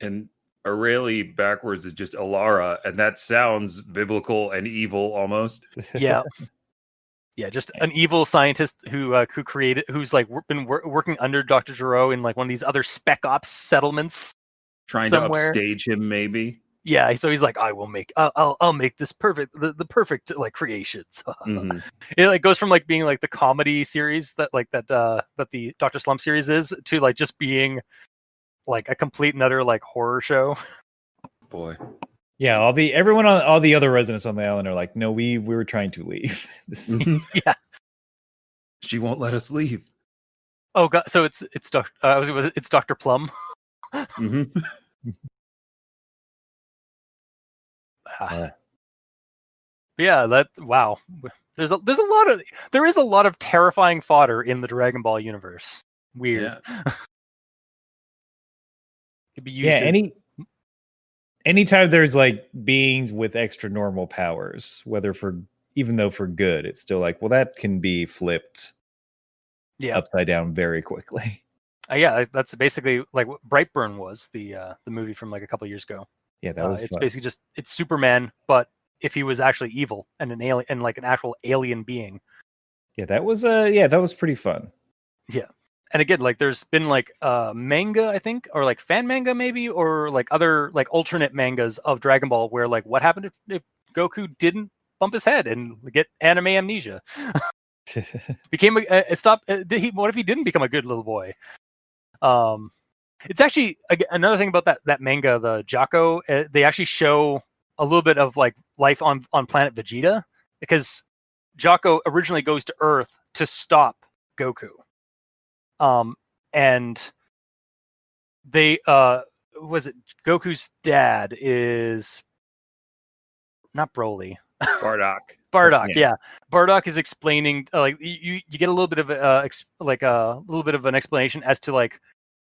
And Aurelie backwards is just Alara, and that sounds biblical and evil almost. Yeah. Yeah, just an evil scientist who's like been working under Dr. Giraud in like one of these other spec ops settlements, trying somewhere. To upstage him, maybe. Yeah, so he's like, I'll make this perfect, the perfect like creations. It like goes from like being like the comedy series that the Dr. Slump series is to like just being like a complete and utter like horror show. Boy. Yeah, all the other residents on the island are like, no, we were trying to leave. Yeah, she won't let us leave. Oh god, so it's Dr. Plum. Mm-hmm. There is a lot of terrifying fodder in the Dragon Ball universe. Weird. Yeah. Could be used. Anytime there's like beings with extra normal powers, even though for good, it's still like, well, that can be flipped upside down very quickly. Yeah, that's basically like what Brightburn was, the movie from like a couple of years ago. Yeah, that was. It's basically it's Superman, but if he was actually evil and an alien and like an actual alien being. Yeah, that was pretty fun. Yeah. And again, like there's been like manga, I think, or like fan manga maybe, or like other like alternate mangas of Dragon Ball where like what happened if Goku didn't bump his head and get anime amnesia. Became what if he didn't become a good little boy? It's actually another thing about that manga, the Jocko. They actually show a little bit of like life on planet Vegeta, because Jocko originally goes to Earth to stop Goku. And they was it Goku's dad is not Broly. Bardock, yeah. Bardock is explaining like you get a little bit of a little bit of an explanation as to like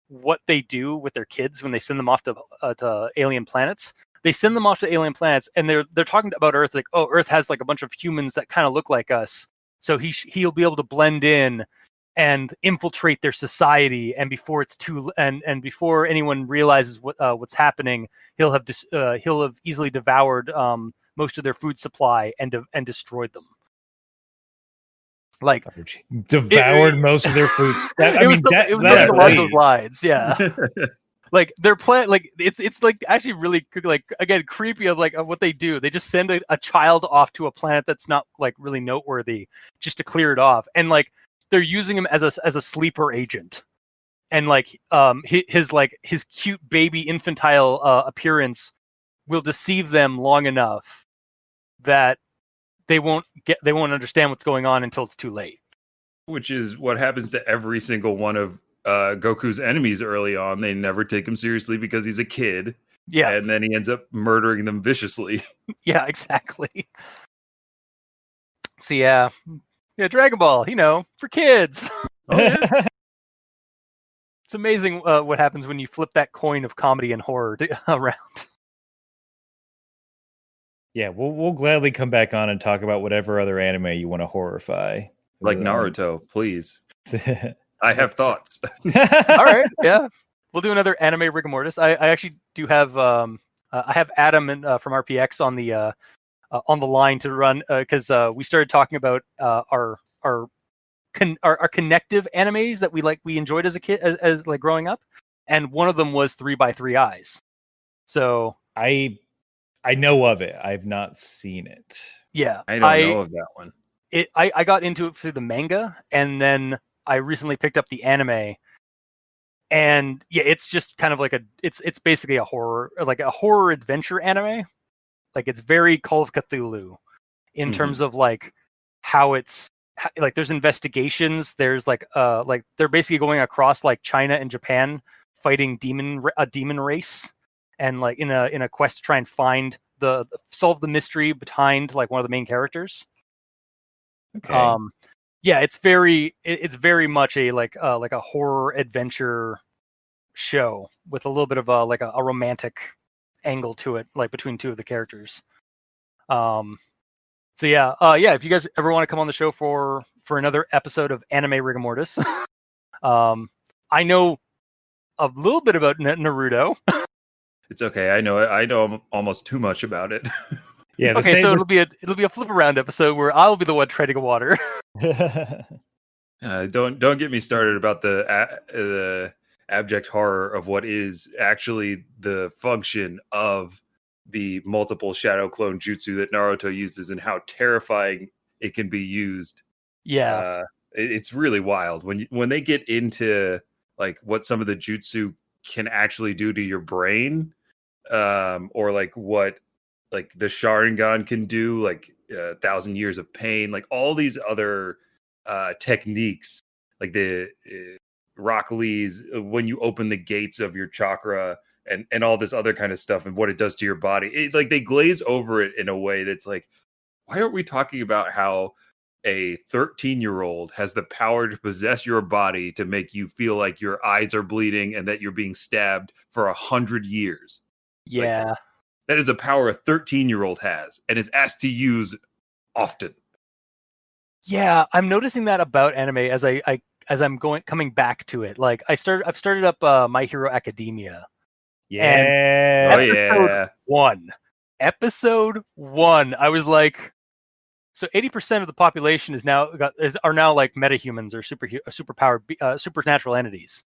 what they do with their kids when they send them off to alien planets. They send them off to alien planets, and they're talking about Earth like, oh, Earth has like a bunch of humans that kind of look like us, so he'll be able to blend in and infiltrate their society, and before it's and before anyone realizes what's happening, he'll have easily devoured most of their food supply and destroyed them. Like devoured most of their food. It was along those lines, yeah. Like their plan, like it's like actually really like again creepy of like of what they do. They just send a child off to a planet that's not like really noteworthy just to clear it off, and like they're using him as a sleeper agent, and like his cute baby infantile appearance will deceive them long enough that they won't understand what's going on until it's too late. Which is what happens to every single one of Goku's enemies early on. They never take him seriously because he's a kid. Yeah. And then he ends up murdering them viciously. Yeah, exactly. So yeah, Dragon Ball, for kids. Oh, yeah. It's amazing what happens when you flip that coin of comedy and horror around. Yeah, we'll gladly come back on and talk about whatever other anime you want to horrify. Like Naruto, please. I have thoughts. All right, yeah. We'll do another anime Rigamortis. I actually do have I have Adam from RPX on the line to run because we started talking about our connective animes that we enjoyed as a kid as like growing up, and one of them was 3x3 Eyes. So I know of it. I've not seen it. Yeah, I don't know of that one. I got into it through the manga, and then I recently picked up the anime. And yeah, it's just kind of like it's basically a horror adventure anime. Like it's very Call of Cthulhu in terms of like how it's like there's investigations. There's like they're basically going across like China and Japan fighting a demon race, and like in a quest to try and solve the mystery behind like one of the main characters. Okay. Yeah, it's very much a horror adventure show with a little bit of a romantic angle to it, like between two of the characters. So yeah, if you guys ever want to come on the show for another episode of Anime Rigamortis, I know a little bit about Naruto. It's okay. I know almost too much about it. Yeah. Okay, so it'll be a flip around episode where I'll be the one treading water. Don't get me started about the abject horror of what is actually the function of the multiple shadow clone jutsu that Naruto uses and how terrifying it can be used. Yeah, it's really wild when they get into like what some of the jutsu can actually do to your brain, or like what like the Sharingan can do, like 1,000 years of pain, like all these other techniques, like the Rock Lee's when you open the gates of your chakra and all this other kind of stuff and what it does to your body. It's like they glaze over it in a way that's like, why aren't we talking about how a 13-year-old has the power to possess your body to make you feel like your eyes are bleeding and that you're being stabbed for 100 years? yeah. Like, that is a power a 13-year-old has and is asked to use often. Yeah, I'm noticing that about anime as I'm coming back to it. Like I've started up My Hero Academia. Yeah. Episode 1. I was like, so 80% of the population are now like metahumans or superpowered supernatural entities.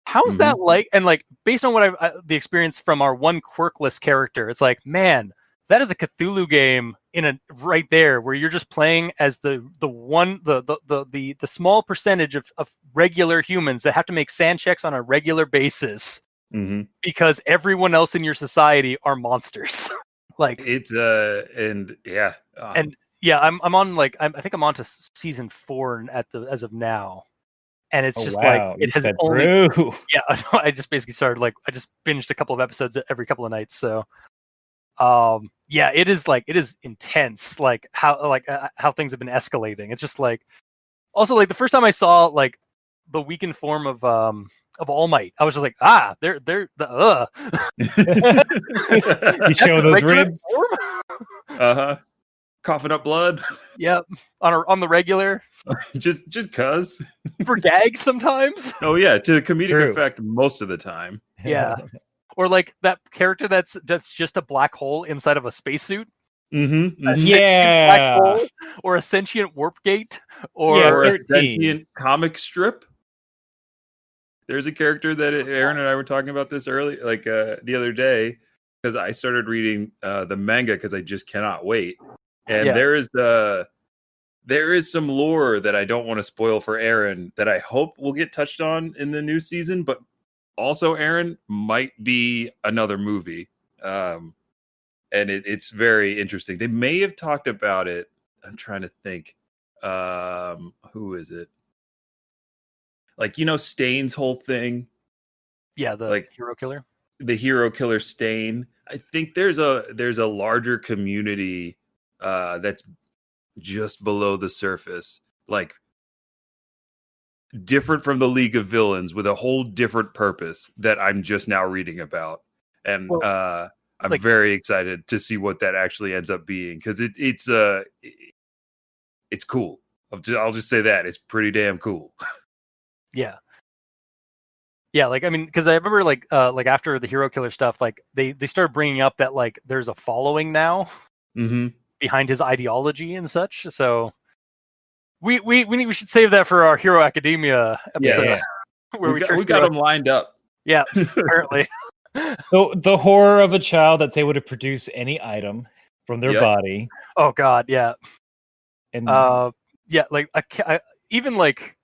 How's that like? And like based on what the experience from our one quirkless character, it's like, man, that is a Cthulhu game right there, where you're just playing as the small percentage of regular humans that have to make sand checks on a regular basis because everyone else in your society are monsters. Like it's and yeah, I'm on like I think I'm on to season 4 as of now, and it's just like it has only I just basically started like I just binged a couple of episodes every couple of nights, so. Yeah, it is intense, like how things have been escalating. It's just like also like the first time I saw like the weakened form of All Might, I was just like, they're the You show those ribs. Coughing up blood. Yep, on the regular. just cuz for gags sometimes. Oh yeah, to comedic effect most of the time. Yeah. Or like that character that's just a black hole inside of a spacesuit. Yeah. Black hole, or a sentient warp gate, or a sentient comic strip. There's a character that Aaron and I were talking about this early, like the other day, because I started reading the manga because I just cannot wait. And there is some lore that I don't want to spoil for Aaron that I hope will get touched on in the new season, but also, Aaron, might be another movie. And it's very interesting. They may have talked about it. I'm trying to think. Who is it? Like, Stain's whole thing. Yeah, the hero killer. The hero killer Stain. I think there's a larger community that's just below the surface. Like, different from the League of Villains with a whole different purpose that I'm just now reading about. And I'm very excited to see what that actually ends up being, because it's cool. I'll just say that. It's pretty damn cool. Yeah. Yeah, like I mean, because I remember like after the hero killer stuff, like they started bringing up that like there's a following now behind his ideology and such. So we should save that for our Hero Academia episode. Yeah. Where we got them lined up. Yeah, apparently. The horror of a child that's able to produce any item from their body. Oh God, yeah. And like I even like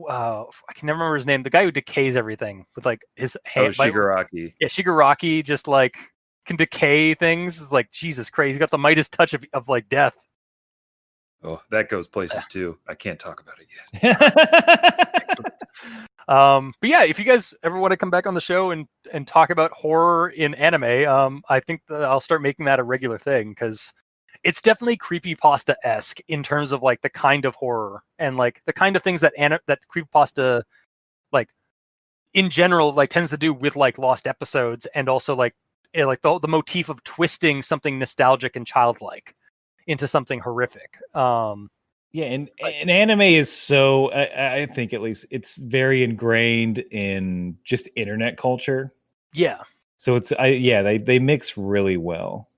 I can never remember his name. The guy who decays everything with like his hand. Shigaraki. Yeah, Shigaraki just like can decay things. Like Jesus Christ, he's got the Midas touch of like death. Oh, that goes places too. I can't talk about it yet. But yeah, if you guys ever want to come back on the show and talk about horror in anime, I think that I'll start making that a regular thing, because it's definitely creepypasta-esque in terms of like the kind of horror and like the kind of things that creepypasta like in general like tends to do with like lost episodes, and also like the motif of twisting something nostalgic and childlike into something horrific. Yeah, and anime is so, I think at least, it's very ingrained in just internet culture. Yeah. So they mix really well.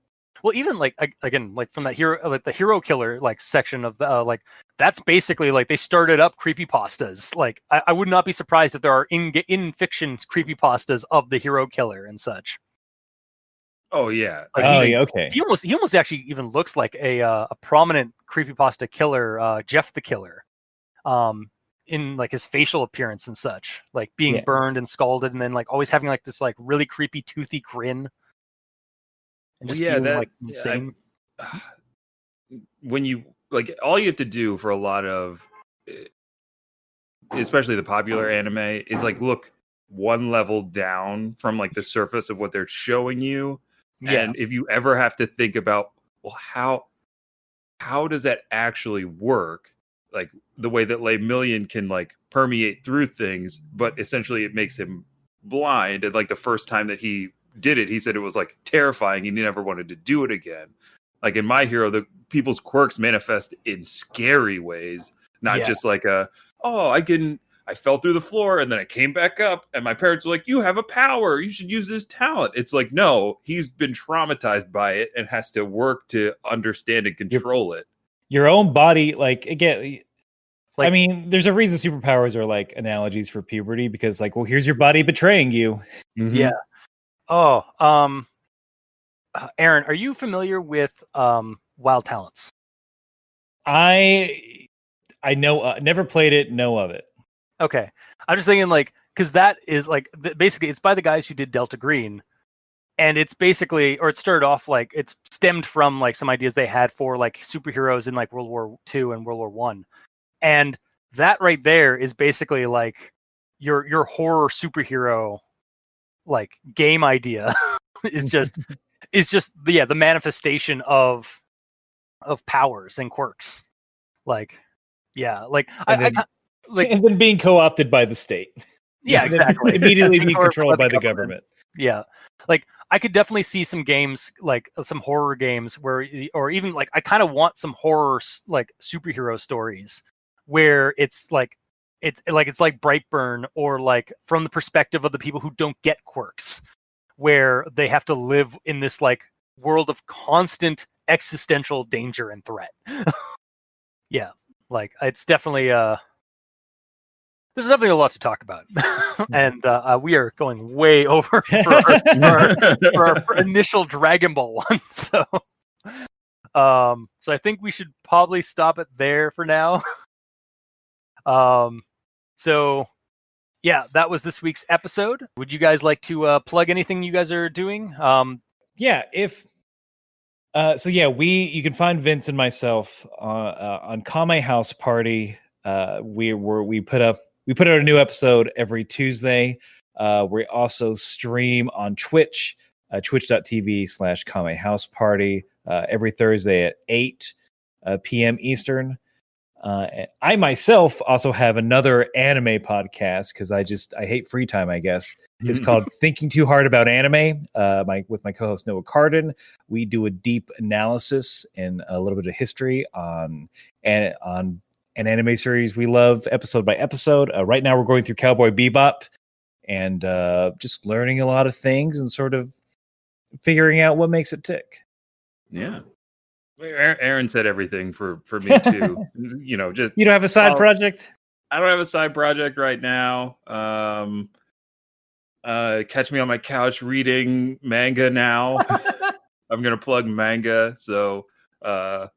Well, even like again, like from that hero, like the hero killer like section of the like that's basically like they started up creepypastas. Like I would not be surprised if there are in fiction creepypastas of the hero killer and such. Oh yeah. Like, okay. He almost actually even looks like a prominent creepypasta killer, Jeff the Killer, in like his facial appearance and such, like being burned and scalded, and then like always having like this like really creepy toothy grin. And just being like insane. When you like, all you have to do for a lot of, especially the popular anime, is like look one level down from like the surface of what they're showing you. Yeah. And if you ever have to think about, well, how does that actually work? Like the way that Lemillion can like permeate through things, but essentially it makes him blind. And like the first time that he did it, he said it was like terrifying and he never wanted to do it again. Like in My Hero, the people's quirks manifest in scary ways, not just like I fell through the floor and then I came back up and my parents were like, you have a power, you should use this talent. It's like, no, he's been traumatized by it and has to work to understand and control it. Your own body, like, again, like, I mean, there's a reason superpowers are like analogies for puberty, because like, well, here's your body betraying you. Yeah. Oh, Aaron, are you familiar with Wild Talents? I know, never played it, know of it. Okay, I'm just thinking like because that is like basically it's by the guys who did Delta Green, and it's basically or it started off like it's stemmed from like some ideas they had for like superheroes in like World War II and World War One, and that right there is basically like your horror superhero like game idea is just the manifestation of powers and quirks. Like, yeah, like And I like and then being co-opted by the state. yeah, And then exactly. Immediately Being being controlled by the government. Yeah, like I could definitely see some games like some horror games where, or even like I kind of want some horror like superhero stories where it's like Brightburn or like from the perspective of the people who don't get quirks, where they have to live in this like world of constant existential danger and threat. Yeah, like it's definitely there's definitely a lot to talk about, and we are going way over for our initial Dragon Ball one. So I think we should probably stop it there for now. So yeah, that was this week's episode. Would you guys like to plug anything you guys are doing? Yeah, if so yeah, you can find Vince and myself on Kame House Party. We put out a new episode every Tuesday. We also stream on Twitch, twitch.tv/Kame House Party, every Thursday at 8 p.m. Eastern. I myself also have another anime podcast because I hate free time, I guess. It's called Thinking Too Hard About Anime. With my co-host Noah Cardin, we do a deep analysis and a little bit of history on an anime series we love, episode by episode. Right now, we're going through Cowboy Bebop and just learning a lot of things and sort of figuring out what makes it tick. Yeah. Aaron said everything for me too. Just you don't have a side project. I don't have a side project right now. Catch me on my couch reading manga now. I'm gonna plug manga. So I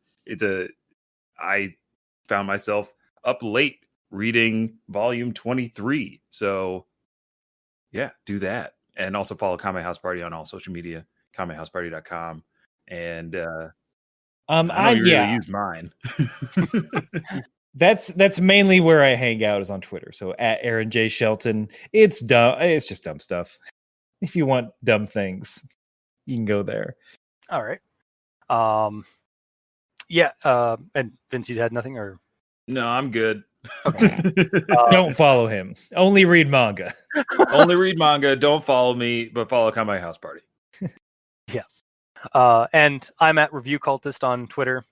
found myself up late reading volume 23. So yeah, do that, and also follow Kame House Party on all social media, kamehouseparty.com, and I know you really use mine. That's mainly where I hang out, is on Twitter. So at Aaron J. Shelton. It's dumb. It's just dumb stuff. If you want dumb things, you can go there. All right. Yeah. And Vince, you had nothing, or no? I'm good. Okay. Don't follow him. Only read manga. Only read manga. Don't follow me, but follow Kame House Party. Yeah. And I'm at Review Cultist on Twitter.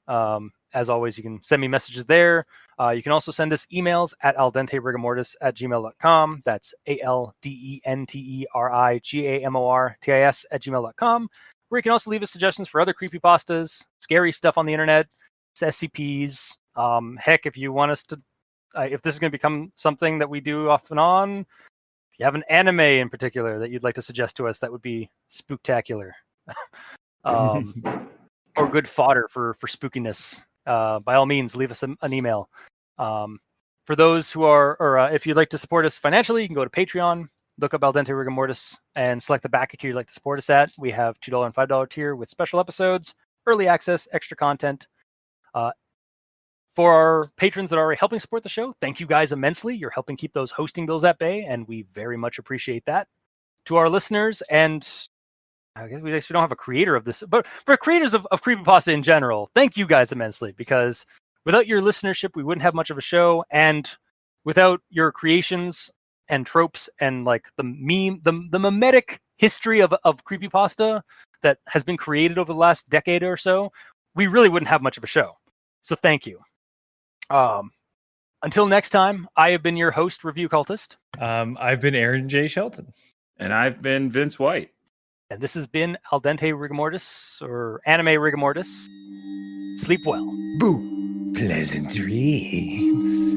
As always, you can send me messages there. You can also send us emails at aldenterigamortis@gmail.com. That's aldenterigamortis@gmail.com. Where you can also leave us suggestions for other creepypastas, scary stuff on the internet, SCPs. Heck, if you want us to, if this is going to become something that we do off and on, if you have an anime in particular that you'd like to suggest to us, that would be spooktacular. Or good fodder for spookiness, by all means, leave us an email. For those who are, or if you'd like to support us financially, you can go to Patreon, look up Al Dente Rigamortis, and select the backer tier you'd like to support us at. We have $2 and $5 tier with special episodes, early access, extra content. For our patrons that are already helping support the show, thank you guys immensely. You're helping keep those hosting bills at bay, and we very much appreciate that. To our listeners, and I guess we don't have a creator of this, but for creators of creepypasta in general, thank you guys immensely, because without your listenership, we wouldn't have much of a show, and without your creations and tropes and like the mimetic history of creepypasta that has been created over the last decade or so, we really wouldn't have much of a show. So thank you. Until next time, I have been your host, Review Cultist. I've been Aaron J. Shelton. And I've been Vince White. And this has been Al Dente Rigamortis, or Anime Rigamortis. Sleep well. Boo. Pleasant dreams.